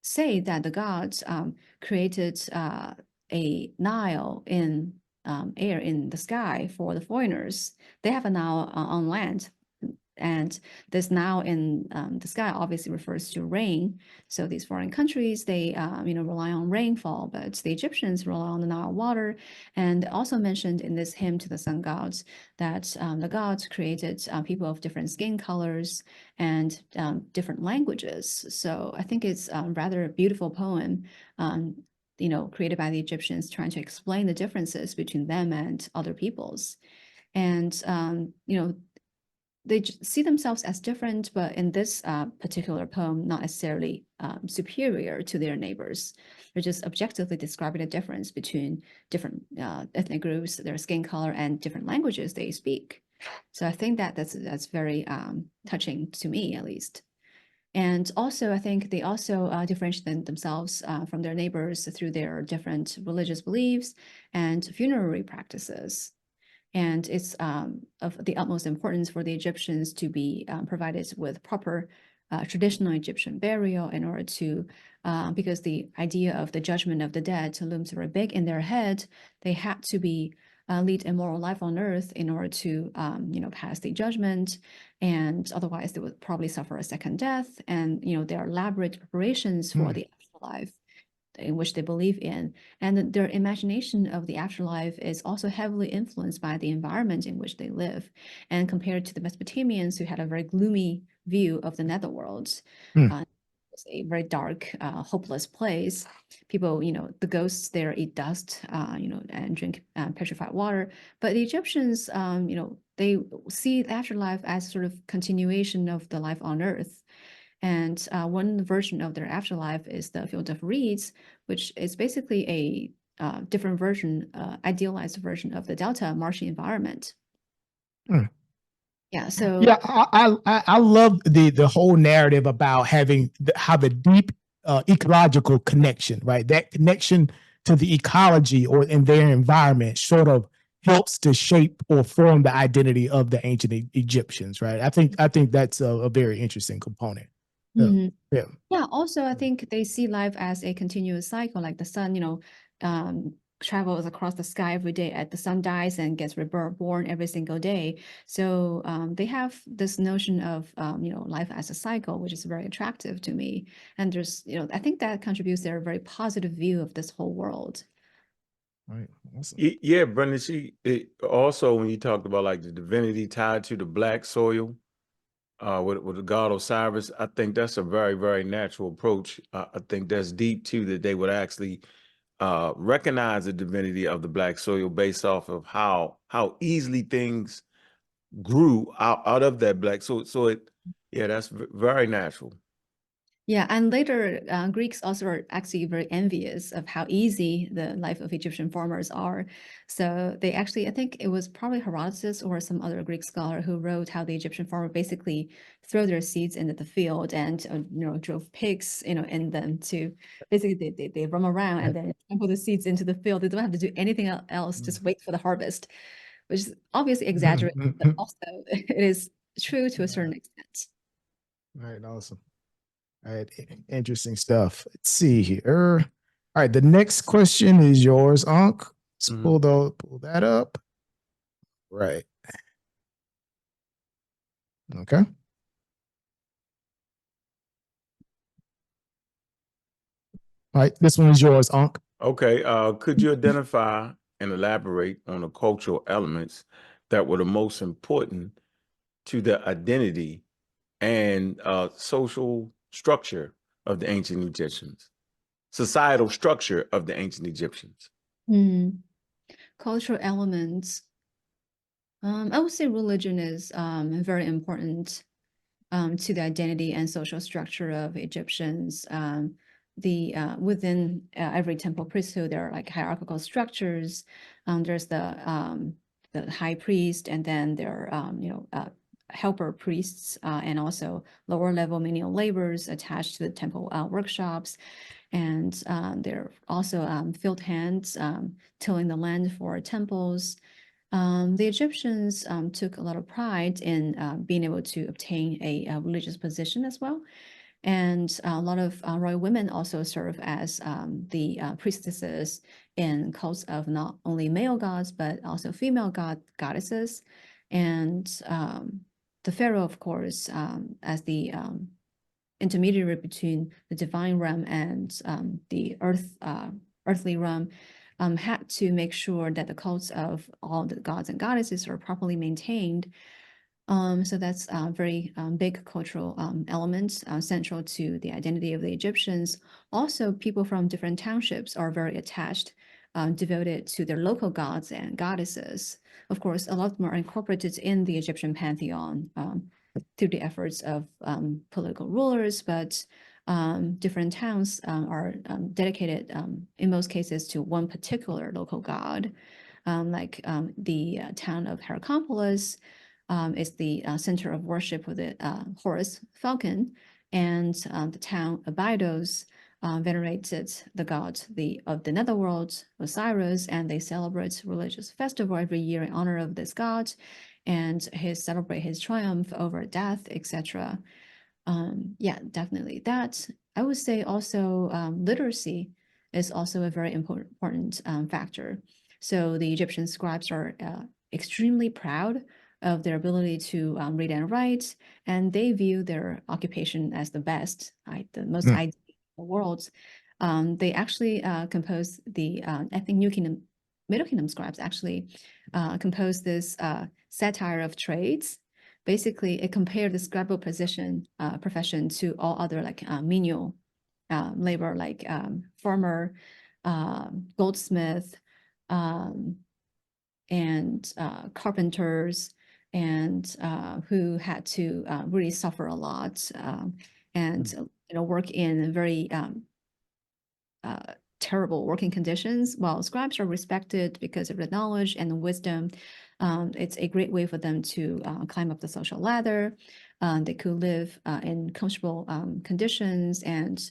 say that the gods created a Nile in air in the sky for the foreigners. They have a Nile on land. And this Nile in the sky obviously refers to rain. So these foreign countries, they rely on rainfall, but the Egyptians rely on the Nile water. And also mentioned in this hymn to the sun gods that the gods created people of different skin colors and different languages. So I think it's a rather beautiful poem, created by the Egyptians, trying to explain the differences between them and other peoples. And they see themselves as different, but in this particular poem, not necessarily superior to their neighbors. They're just objectively describing the difference between different ethnic groups, their skin color, and different languages they speak. So I think that's very touching to me, at least. And also, I think they also differentiate themselves from their neighbors through their different religious beliefs and funerary practices. And it's of the utmost importance for the Egyptians to be provided with proper traditional Egyptian burial in order to, because the idea of the judgment of the dead looms very big in their head, they had to be lead a moral life on earth in order to, pass the judgment, and otherwise they would probably suffer a second death. And there are elaborate preparations for the afterlife in which they believe in, and their imagination of the afterlife is also heavily influenced by the environment in which they live. And compared to the Mesopotamians, who had a very gloomy view of the netherworld, it's a very dark, hopeless place. People, the ghosts there eat dust, and drink petrified water. But the Egyptians, they see the afterlife as sort of continuation of the life on earth. And one version of their afterlife is the field of reeds, which is basically a different version, idealized version of the Delta marshy environment. Yeah. So yeah, I love the whole narrative about having the deep ecological connection, right? That connection to the ecology or in their environment sort of helps to shape or form the identity of the ancient Egyptians, right? I think that's a very interesting component. Yeah. Also, I think they see life as a continuous cycle, like the sun, travels across the sky every day. At the sun dies and gets reborn every single day. So they have this notion of life as a cycle, which is very attractive to me. And there's I think that contributes their very positive view of this whole world. Right. Awesome. Yeah, Brendan. Also, when you talked about like the divinity tied to the black soil, with the god Osiris, I think that's a very, very natural approach. I think that's deep too, that they would actually recognize the divinity of the black soil based off of how easily things grew out of that black. So that's very natural. Yeah, and later Greeks also are actually very envious of how easy the life of Egyptian farmers are. So they actually, I think it was probably Herodotus or some other Greek scholar who wrote how the Egyptian farmer basically throw their seeds into the field and drove pigs in them to basically they roam around and then trample the seeds into the field. They don't have to do anything else, just wait for the harvest, which is obviously exaggerated, but also it is true to a certain extent. All right, awesome. All right, interesting stuff. Let's see here. All right, the next question is yours, Ankh. Let's pull that up. Right. Okay. All right, this one is yours, Ankh. Okay, could you identify and elaborate on the cultural elements that were the most important to the identity and social structure of the ancient Egyptians, societal structure of the ancient Egyptians? Cultural elements. I would say religion is very important to the identity and social structure of Egyptians. Within every temple priesthood, there are like hierarchical structures. There's the high priest, and then there are helper priests, and also lower level menial laborers attached to the temple workshops. And there are also field hands tilling the land for temples. The Egyptians took a lot of pride in being able to obtain a religious position as well. And a lot of royal women also serve as the priestesses in cults of not only male gods, but also female goddesses. And the pharaoh, of course, as the intermediary between the divine realm and the earthly realm, had to make sure that the cults of all the gods and goddesses are properly maintained. So that's a very big cultural element central to the identity of the Egyptians. Also, people from different townships are very attached, devoted to their local gods and goddesses. Of course, a lot of them are incorporated in the Egyptian pantheon through the efforts of political rulers, but different towns are dedicated in most cases to one particular local god. Like the town of Heracompolis is the center of worship for the Horus falcon, and the town of Abydos venerated the god of the netherworld, Osiris, and they celebrate religious festival every year in honor of this god, and celebrate his triumph over death, etc. Yeah, definitely. That I would say also literacy is also a very important factor. So the Egyptian scribes are extremely proud of their ability to read and write, and they view their occupation as the best, the most ideal in the world. They actually composed the, I think Middle Kingdom scribes actually composed this satire of trades. Basically, it compared the scribal profession to all other like menial labor, like farmer, goldsmith, and carpenters, and who had to really suffer a lot and work in very terrible working conditions. While scribes are respected because of their knowledge and wisdom, it's a great way for them to climb up the social ladder. They could live in comfortable conditions and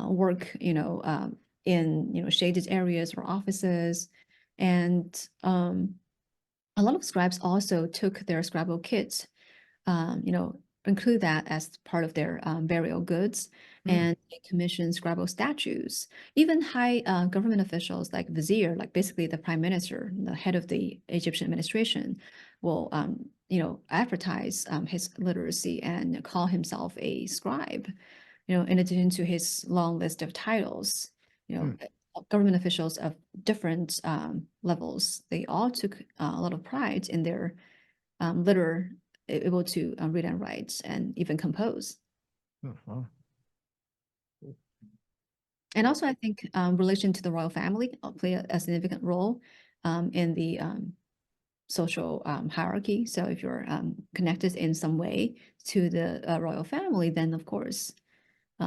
work, in shaded areas or offices. And a lot of scribes also took their scribal kits, include that as part of their burial goods, and they commission scribal statues. Even high government officials like vizier, like basically the prime minister, the head of the Egyptian administration, will advertise his literacy and call himself a scribe. In addition to his long list of titles, government officials of different levels, they all took a lot of pride in their able to read and write and even compose. And also, I think relation to the royal family play a significant role in the social hierarchy. So if you're connected in some way to the royal family, then of course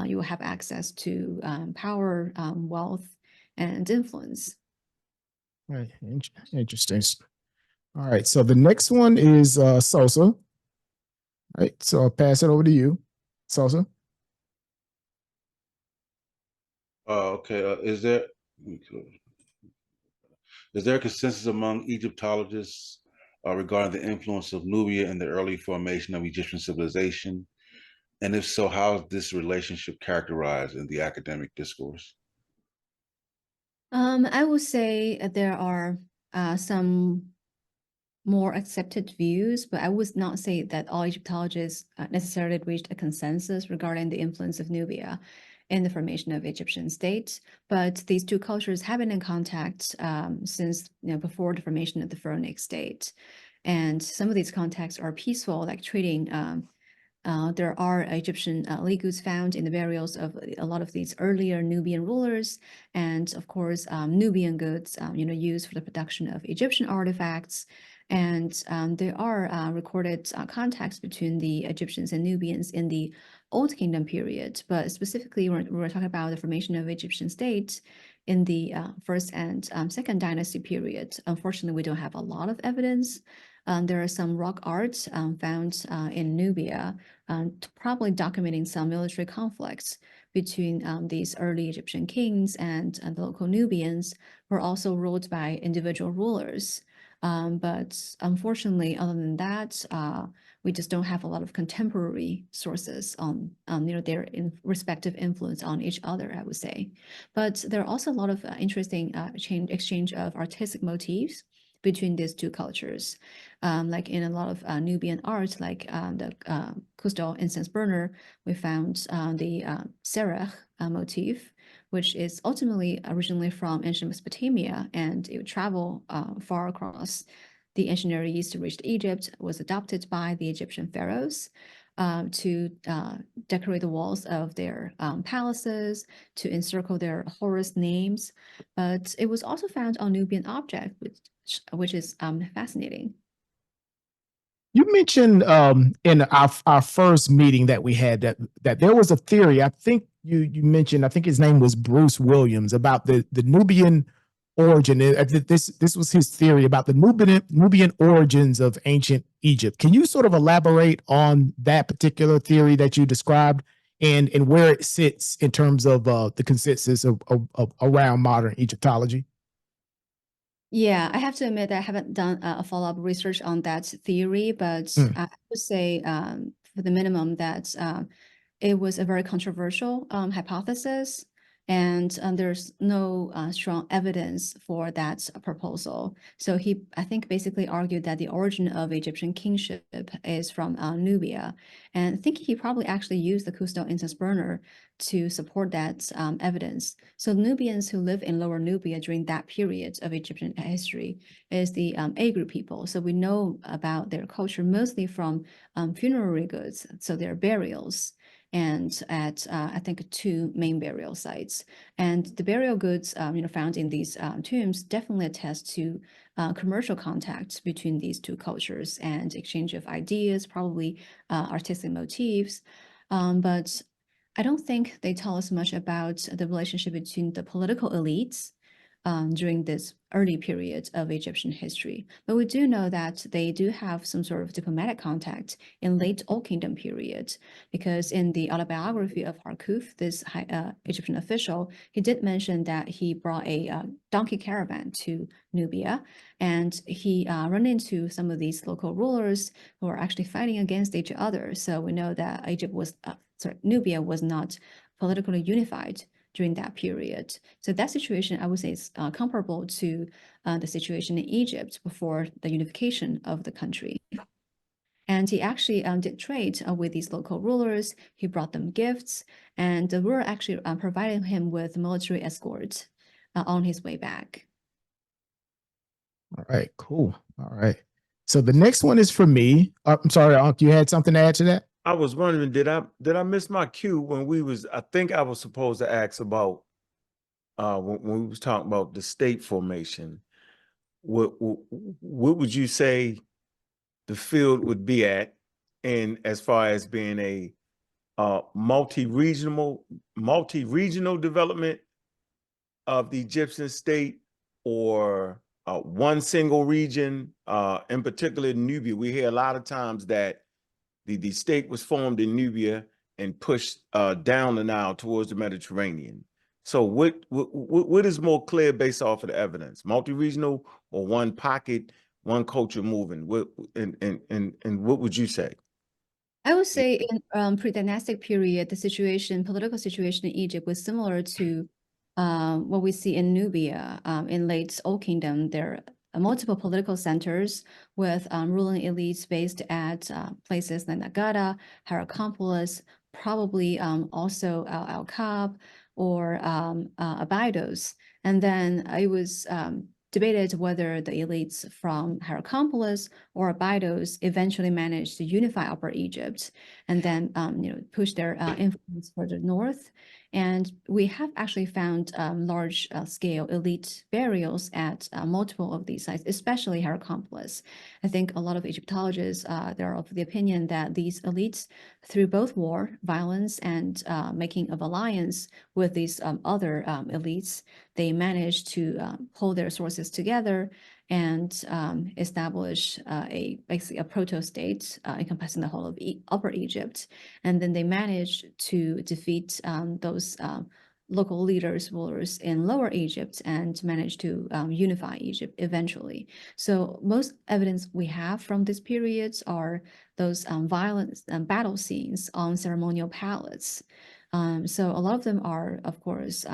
you will have access to power, wealth, and influence. Right. Interesting. All right. So the next one is Sosa. All right. So I'll pass it over to you, Sosa. Okay. Is there a consensus among Egyptologists regarding the influence of Nubia in the early formation of Egyptian civilization? And if so, how is this relationship characterized in the academic discourse? I would say there are some more accepted views, but I would not say that all Egyptologists necessarily reached a consensus regarding the influence of Nubia in the formation of Egyptian state. But these two cultures have been in contact since before the formation of the pharaonic state. And some of these contacts are peaceful, like trading. There are Egyptian legumes found in the burials of a lot of these earlier Nubian rulers, and of course, Nubian goods, used for the production of Egyptian artifacts. And there are recorded contacts between the Egyptians and Nubians in the Old Kingdom period, but specifically, we're talking about the formation of Egyptian state in the first and second dynasty period. Unfortunately, we don't have a lot of evidence. There are some rock art found in Nubia, probably documenting some military conflicts between these early Egyptian kings and the local Nubians, who are also ruled by individual rulers. But unfortunately, other than that, we just don't have a lot of contemporary sources on their respective influence on each other, I would say. But there are also a lot of interesting exchange of artistic motifs between these two cultures. Like in a lot of Nubian art, like the crystal incense burner, we found the serech motif, which is ultimately originally from ancient Mesopotamia, and it would travel far across the ancient Near East to reach Egypt, was adopted by the Egyptian pharaohs to decorate the walls of their palaces, to encircle their Horus names. But it was also found on Nubian objects, which is fascinating. You mentioned in our first meeting that we had that there was a theory. I think you mentioned, I think his name was Bruce Williams, about the Nubian origin. This was his theory about the Nubian origins of ancient Egypt. Can you sort of elaborate on that particular theory that you described and where it sits in terms of the consensus of around modern Egyptology? Yeah, I have to admit that I haven't done a follow-up research on that theory, but I would say for the minimum that it was a very controversial hypothesis, and there's no strong evidence for that proposal. So he, I think, basically argued that the origin of Egyptian kingship is from Nubia, and I think he probably actually used the crystal incense burner to support that evidence. So Nubians who live in Lower Nubia during that period of Egyptian history is the Agri people. So we know about their culture mostly from funerary goods, so their burials, and at I think 2 main burial sites. And the burial goods found in these tombs definitely attest to commercial contact between these two cultures and exchange of ideas, probably artistic motifs. But I don't think they tell us much about the relationship between the political elites during this early period of Egyptian history. But we do know that they do have some sort of diplomatic contact in late Old Kingdom period, because in the autobiography of Harkuf, this Egyptian official, he did mention that he brought a donkey caravan to Nubia, and he ran into some of these local rulers who are actually fighting against each other. So we know that Nubia was not politically unified during that period. So that situation, I would say, is comparable to the situation in Egypt before the unification of the country. And he actually did trade with these local rulers. He brought them gifts, and the ruler actually provided him with military escort on his way back. All right, cool. All right. So the next one is for me. I'm sorry, Unc, you had something to add to that? I was wondering, did I miss my cue when I think I was supposed to ask about when we was talking about the state formation. What would you say the field would be at, and as far as being a multi-regional development of the Egyptian state, or one single region, in particular Nubia? We hear a lot of times that the state was formed in Nubia and pushed down the Nile towards the Mediterranean. So what is more clear based off of the evidence? Multi-regional or one pocket, one culture moving? And what would you say? I would say in pre-dynastic period, the political situation in Egypt was similar to what we see in Nubia. In late Old Kingdom, there are multiple political centers with ruling elites based at places like Nagada, Hierakonpolis, probably also Al-Kab or Abydos. And then it was debated whether the elites from Hierakonpolis or Abydos eventually managed to unify Upper Egypt and then push their influence further north. And we have actually found large scale elite burials at multiple of these sites, especially Hierakonpolis. I think a lot of Egyptologists, they're of the opinion that these elites, through both war, violence, and making of alliance with these other elites, they managed to pull their sources together and establish basically a proto-state encompassing the whole of Upper Egypt. And then they managed to defeat those local leaders, rulers in Lower Egypt, and managed to unify Egypt eventually. So most evidence we have from these periods are those violent battle scenes on ceremonial palettes. So a lot of them are, of course,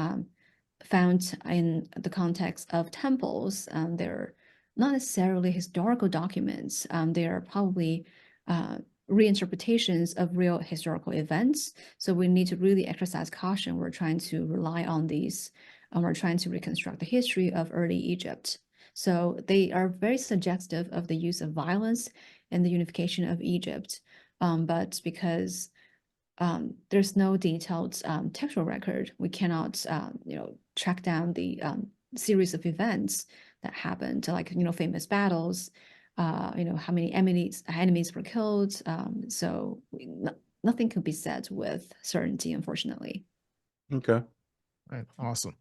found in the context of temples. They're not necessarily historical documents. They are probably reinterpretations of real historical events. So we need to really exercise caution. We're trying to rely on these, and we're trying to reconstruct the history of early Egypt. So they are very suggestive of the use of violence and the unification of Egypt. But because there's no detailed textual record, we cannot track down the series of events that happened, like famous battles, how many enemies were killed. So nothing could be said with certainty, unfortunately. Okay. Right. Awesome.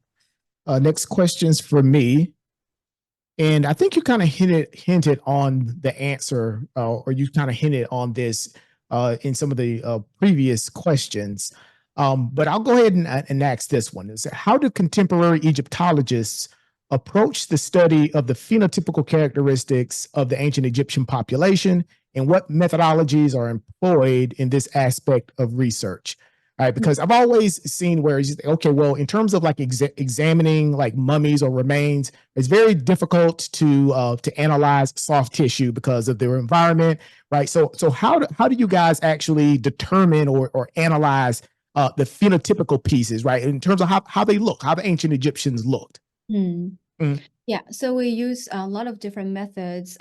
Next questions for me. And I think you kind of hinted on the answer, or you kind of hinted on this in some of the previous questions. But I'll go ahead and ask this one. Is how do contemporary Egyptologists approach the study of the phenotypical characteristics of the ancient Egyptian population, and what methodologies are employed in this aspect of research? All right, because I've always seen where it's just, okay, well, in terms of like examining like mummies or remains, it's very difficult to analyze soft tissue because of their environment, right? So how do you guys actually determine or analyze the phenotypical pieces, right? In terms of how they look, how the ancient Egyptians looked. Yeah, so we use a lot of different methods.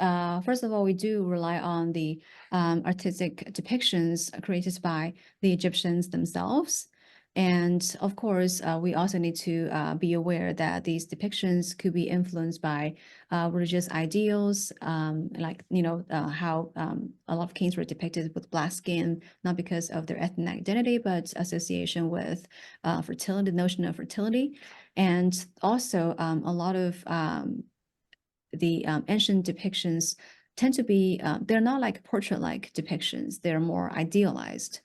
First of all, we do rely on the artistic depictions created by the Egyptians themselves. And of course, we also need to be aware that these depictions could be influenced by religious ideals, like, how a lot of kings were depicted with black skin, not because of their ethnic identity, but association with fertility, the notion of fertility. And also a lot of the ancient depictions tend to be, they're not like portrait-like depictions, they're more idealized.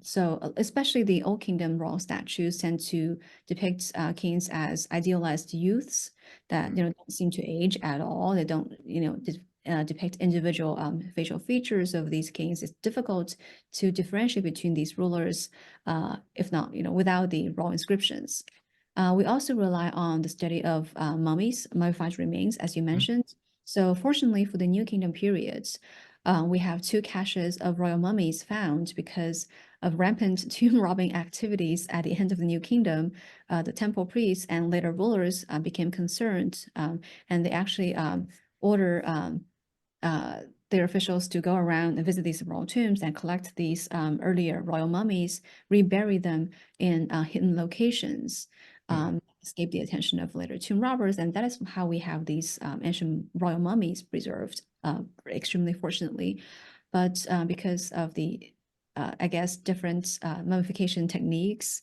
So especially the Old Kingdom royal statues tend to depict kings as idealized youths that don't seem to age at all. They don't depict individual facial features of these kings. It's difficult to differentiate between these rulers, if not without the royal inscriptions. We also rely on the study of mummies, mummified remains, as you mentioned. So fortunately for the New Kingdom periods, we have 2 caches of royal mummies found because of rampant tomb robbing activities at the end of the New Kingdom. The temple priests and later rulers became concerned, and they actually order their officials to go around and visit these royal tombs and collect these earlier royal mummies, rebury them in hidden locations. Escape the attention of later tomb robbers, and that is how we have these ancient royal mummies preserved, extremely fortunately. But because of the I guess, different mummification techniques,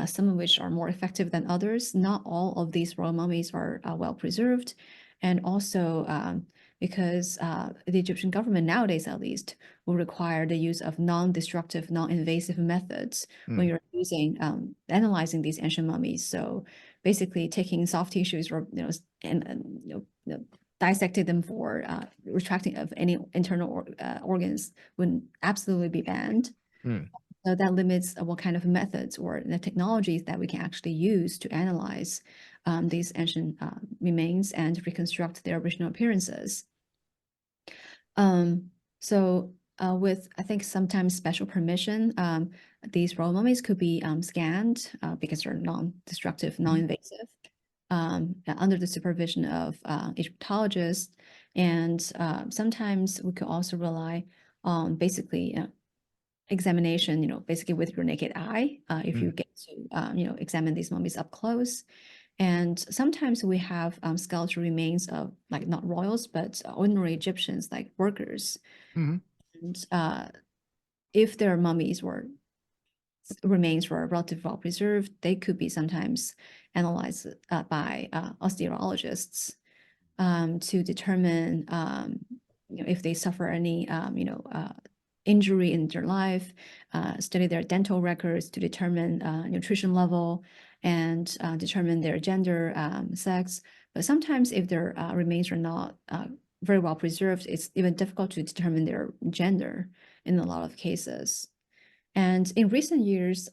some of which are more effective than others. Not all of these royal mummies are well preserved. And also because the Egyptian government nowadays, at least, will require the use of non-destructive, non-invasive methods when you're using analyzing these ancient mummies. So basically taking soft tissues or dissecting them for retracting of any internal organs would absolutely be banned. So that limits what kind of methods or the technologies that we can actually use to analyze these ancient remains and reconstruct their original appearances. So with, I think, sometimes special permission, these royal mummies could be scanned because they're non-destructive, non-invasive, under the supervision of egyptologists. And sometimes we could also rely on basically examination, basically with your naked eye, if you get to, examine these mummies up close. And sometimes we have skeletal remains of, like, not royals, but ordinary Egyptians, like workers. And if their mummies remains were relatively well preserved, they could be sometimes analyzed by osteologists to determine, if they suffer any, injury in their life, study their dental records to determine nutrition level and determine their gender, sex. But sometimes if their remains are not very well preserved, it's even difficult to determine their gender in a lot of cases. And in recent years,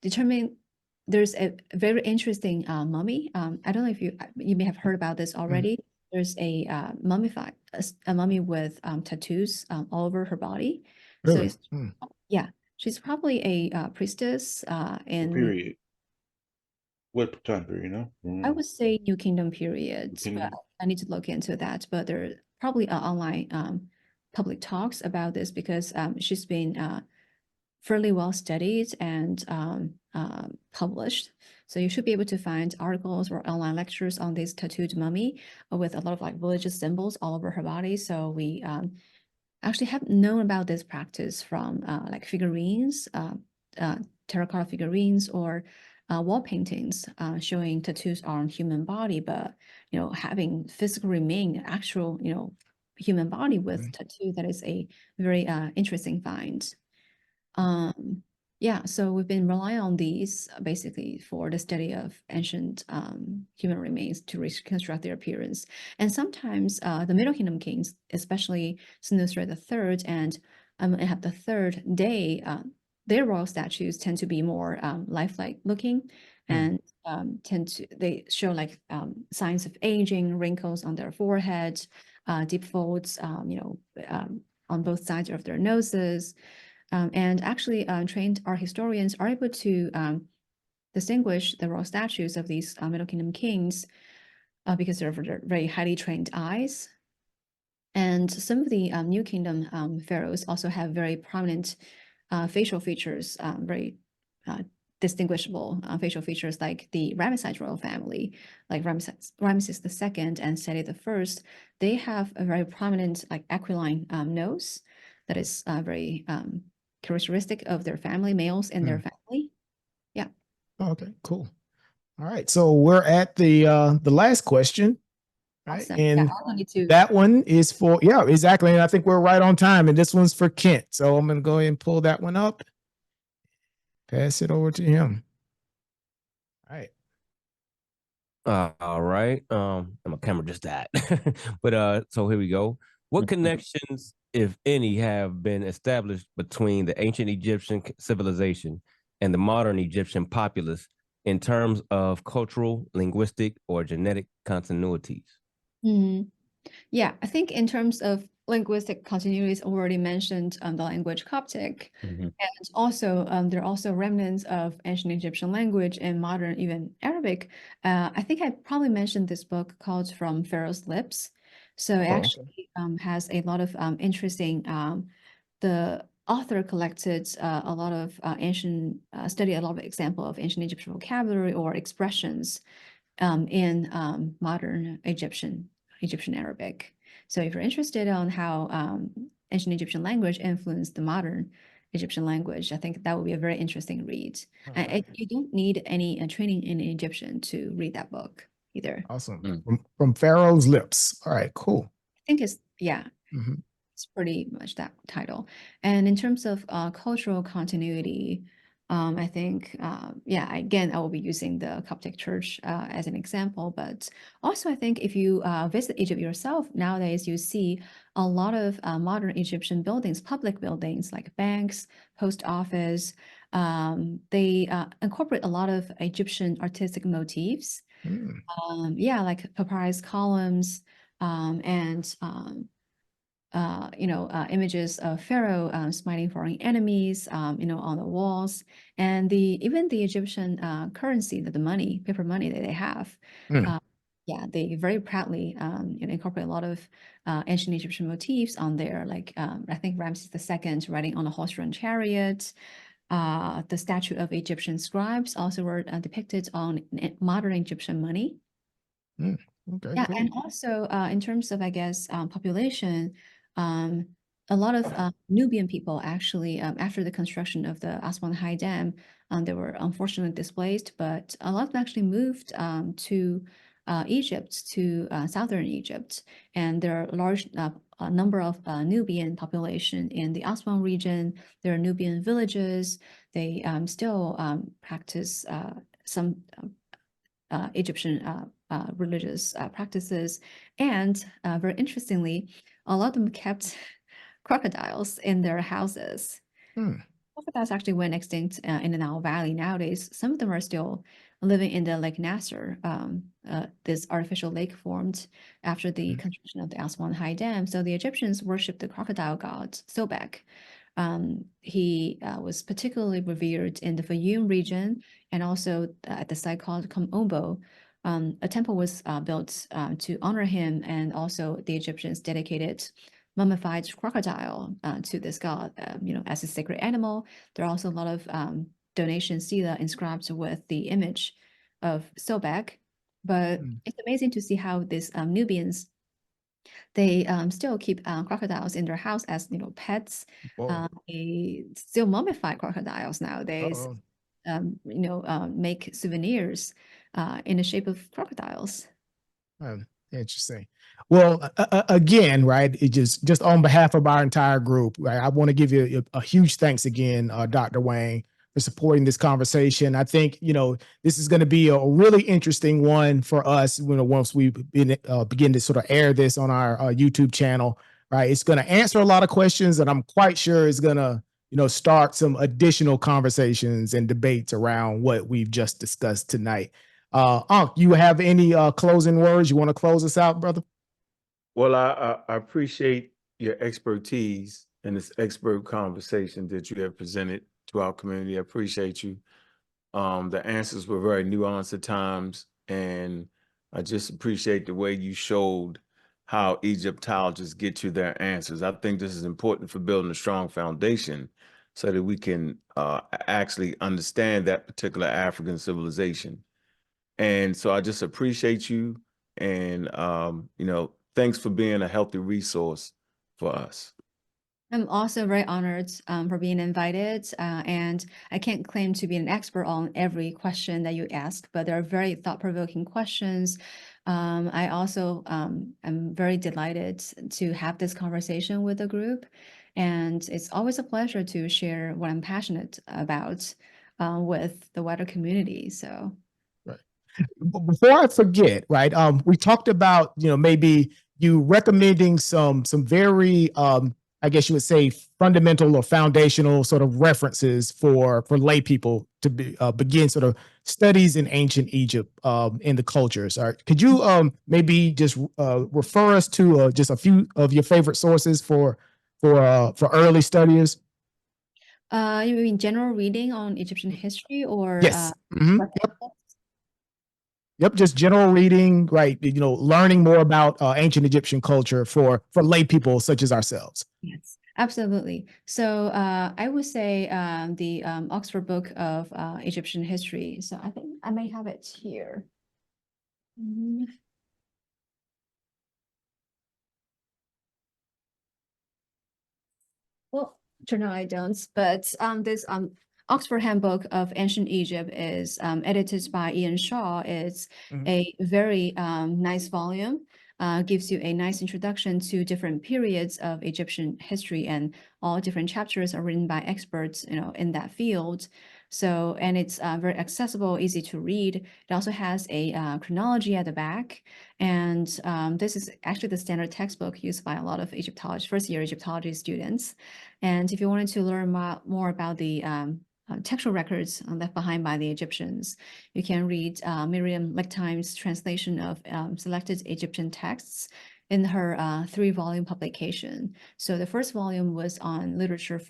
there's a very interesting mummy. I don't know if you may have heard about this already. There's a mummy with tattoos all over her body. Really? So yeah, she's probably a priestess in Period. What time period, you know? I would say New Kingdom period, Kingdom. but I need to look into that. But there are probably online public talks about this because she's been fairly well studied and published. So you should be able to find articles or online lectures on this tattooed mummy with a lot of like religious symbols all over her body. So we actually have known about this practice from like figurines, terracotta figurines, or wall paintings showing tattoos on human body, but having physical remain actual human body with tattoo, that is a very interesting find. Yeah, so we've been relying on these basically for the study of ancient human remains to reconstruct their appearance. And sometimes the Middle Kingdom kings, especially Senusret III and Amenhotep III, their royal statues tend to be more lifelike looking and they show like signs of aging, wrinkles on their forehead, deep folds, on both sides of their noses. And actually, trained art historians are able to distinguish the royal statues of these Middle Kingdom kings because they're very highly trained eyes. And some of the New Kingdom pharaohs also have very prominent facial features, very distinguishable facial features, like the Ramesside royal family, like Ramesses II and Seti I. They have a very prominent, like, aquiline nose that is very characteristic of their family, males in their family. Yeah. Okay, cool. All right, so we're at the last question, right? Awesome. And yeah, that one is for, yeah, exactly. And I think we're right on time. And this one's for Kent. So I'm going to go ahead and pull that one up. Pass it over to him. All right. All right. My camera just died. But so here we go. What connections, if any, have been established between the ancient Egyptian civilization and the modern Egyptian populace in terms of cultural, linguistic, or genetic continuities? Yeah, I think in terms of linguistic continuities, already mentioned the language Coptic, and also there are also remnants of ancient Egyptian language and modern even Arabic. I think I probably mentioned this book called From Pharaoh's Lips. So it actually has a lot of interesting. The author collected a lot of studied a lot of example of ancient Egyptian vocabulary or expressions in modern Egyptian Arabic. So if you're interested on how ancient Egyptian language influenced the modern Egyptian language. I think that would be a very interesting read. Alright. You don't need any training in Egyptian to read that book either. Awesome. From Pharaoh's lips. All right, cool. I think it's, yeah, Mhm. it's pretty much that title. And in terms of cultural continuity, I think, yeah, again, I will be using the Coptic Church as an example, but also I think if you visit Egypt yourself, nowadays you see a lot of modern Egyptian buildings, public buildings like banks, post office. They incorporate a lot of Egyptian artistic motifs. Mm. Yeah, like papyrus columns and images of Pharaoh smiting foreign enemies, on the walls, and even the Egyptian currency, the money, paper money that they have. Mm. Yeah, they very proudly incorporate a lot of ancient Egyptian motifs on there, like I think Ramses II riding on a horse-drawn chariot. The statue of Egyptian scribes also were depicted on modern Egyptian money. Mm. Okay, Yeah, cool. and also in terms of, I guess, population, a lot of Nubian people actually, after the construction of the Aswan High Dam, they were unfortunately displaced, but a lot of them actually moved to Egypt, to southern Egypt, and there are a large number of Nubian population in the Aswan region. There are Nubian villages. They still practice some Egyptian religious practices. And very interestingly, a lot of them kept crocodiles in their houses. Mm. Crocodiles actually went extinct in the Nile Valley. Nowadays, some of them are still living in the Lake Nasser, this artificial lake formed after the construction of the Aswan High Dam. So the Egyptians worshipped the crocodile god Sobek. He was particularly revered in the Fayum region and also at the site called Komombo. A temple was built to honor him, and also the Egyptians dedicated mummified crocodile to this god, as a sacred animal. There are also a lot of donation stela inscribed with the image of Sobek. But it's amazing to see how these Nubians, they still keep crocodiles in their house as pets. Whoa. They still mummify crocodiles nowadays. Uh-oh. Make souvenirs in the shape of crocodiles. Interesting. Well, again, right, it just on behalf of our entire group, right, I want to give you a huge thanks again, Dr. Wang, for supporting this conversation. I think, this is going to be a really interesting one for us, once we begin to sort of air this on our YouTube channel, right? It's going to answer a lot of questions, and I'm quite sure it's going to, start some additional conversations and debates around what we've just discussed tonight. Unc, you have any closing words? You want to close us out, brother? Well, I appreciate your expertise and this expert conversation that you have presented to our community. I appreciate you. The answers were very nuanced at times, and I just appreciate the way you showed how Egyptologists get to their answers. I think this is important for building a strong foundation so that we can actually understand that particular African civilization. And so I just appreciate you, and thanks for being a healthy resource for us. I'm also very honored for being invited, and I can't claim to be an expert on every question that you ask, but there are very thought-provoking questions. I also am very delighted to have this conversation with the group, and it's always a pleasure to share what I'm passionate about with the wider community. So. Before I forget, right? We talked about, maybe you recommending some very, I guess you would say, fundamental or foundational sort of references for lay people to begin sort of studies in ancient Egypt in the cultures. All right. Could you maybe just refer us to just a few of your favorite sources for early studiers? You mean general reading on Egyptian history, or Yes. Yep, just general reading, right? Learning more about ancient Egyptian culture for lay people such as ourselves. Yes, absolutely. So I would say the Oxford Book of Egyptian History. So I think I may have it here. Well, Sure, no, I don't. But this Oxford Handbook of Ancient Egypt is edited by Ian Shaw. It's a very nice volume. Gives you a nice introduction to different periods of Egyptian history, and all different chapters are written by experts, in that field. So, and it's very accessible, easy to read. It also has a chronology at the back. And this is actually the standard textbook used by a lot of Egyptology, first-year Egyptology students. And if you wanted to learn more about the textual records left behind by the Egyptians, you can read Miriam Lichtheim's translation of selected Egyptian texts in her 3-volume publication. So the first volume was on literature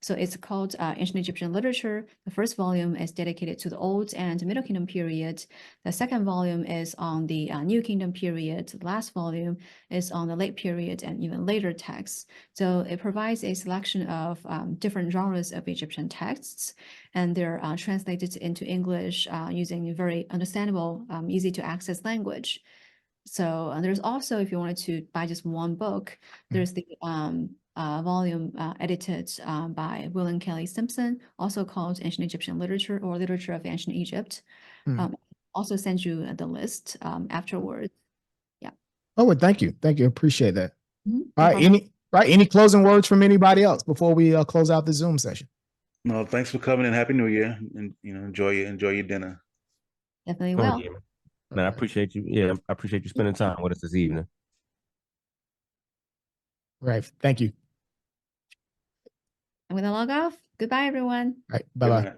so it's called Ancient Egyptian Literature. The first volume is dedicated to the Old and Middle Kingdom period. The second volume is on the New Kingdom period. The last volume is on the late period and even later texts. So it provides a selection of different genres of Egyptian texts, and they're translated into English using very understandable, easy to access language. So there's also, if you wanted to buy just one book, there's the volume edited by William Kelly Simpson, also called Ancient Egyptian Literature or Literature of Ancient Egypt. Also send you the list afterwards. Yeah. Oh, well, thank you. Thank you. Appreciate that. Mhm. All right. Any closing words from anybody else before we close out the Zoom session? No, thanks for coming and Happy New Year, and enjoy your dinner. Definitely Oh, will. yeah, man, I appreciate you. Yeah, I appreciate you spending time with us this evening. Right. Thank you. I'm going to log off. Goodbye, everyone. All right. Good Bye-bye. night.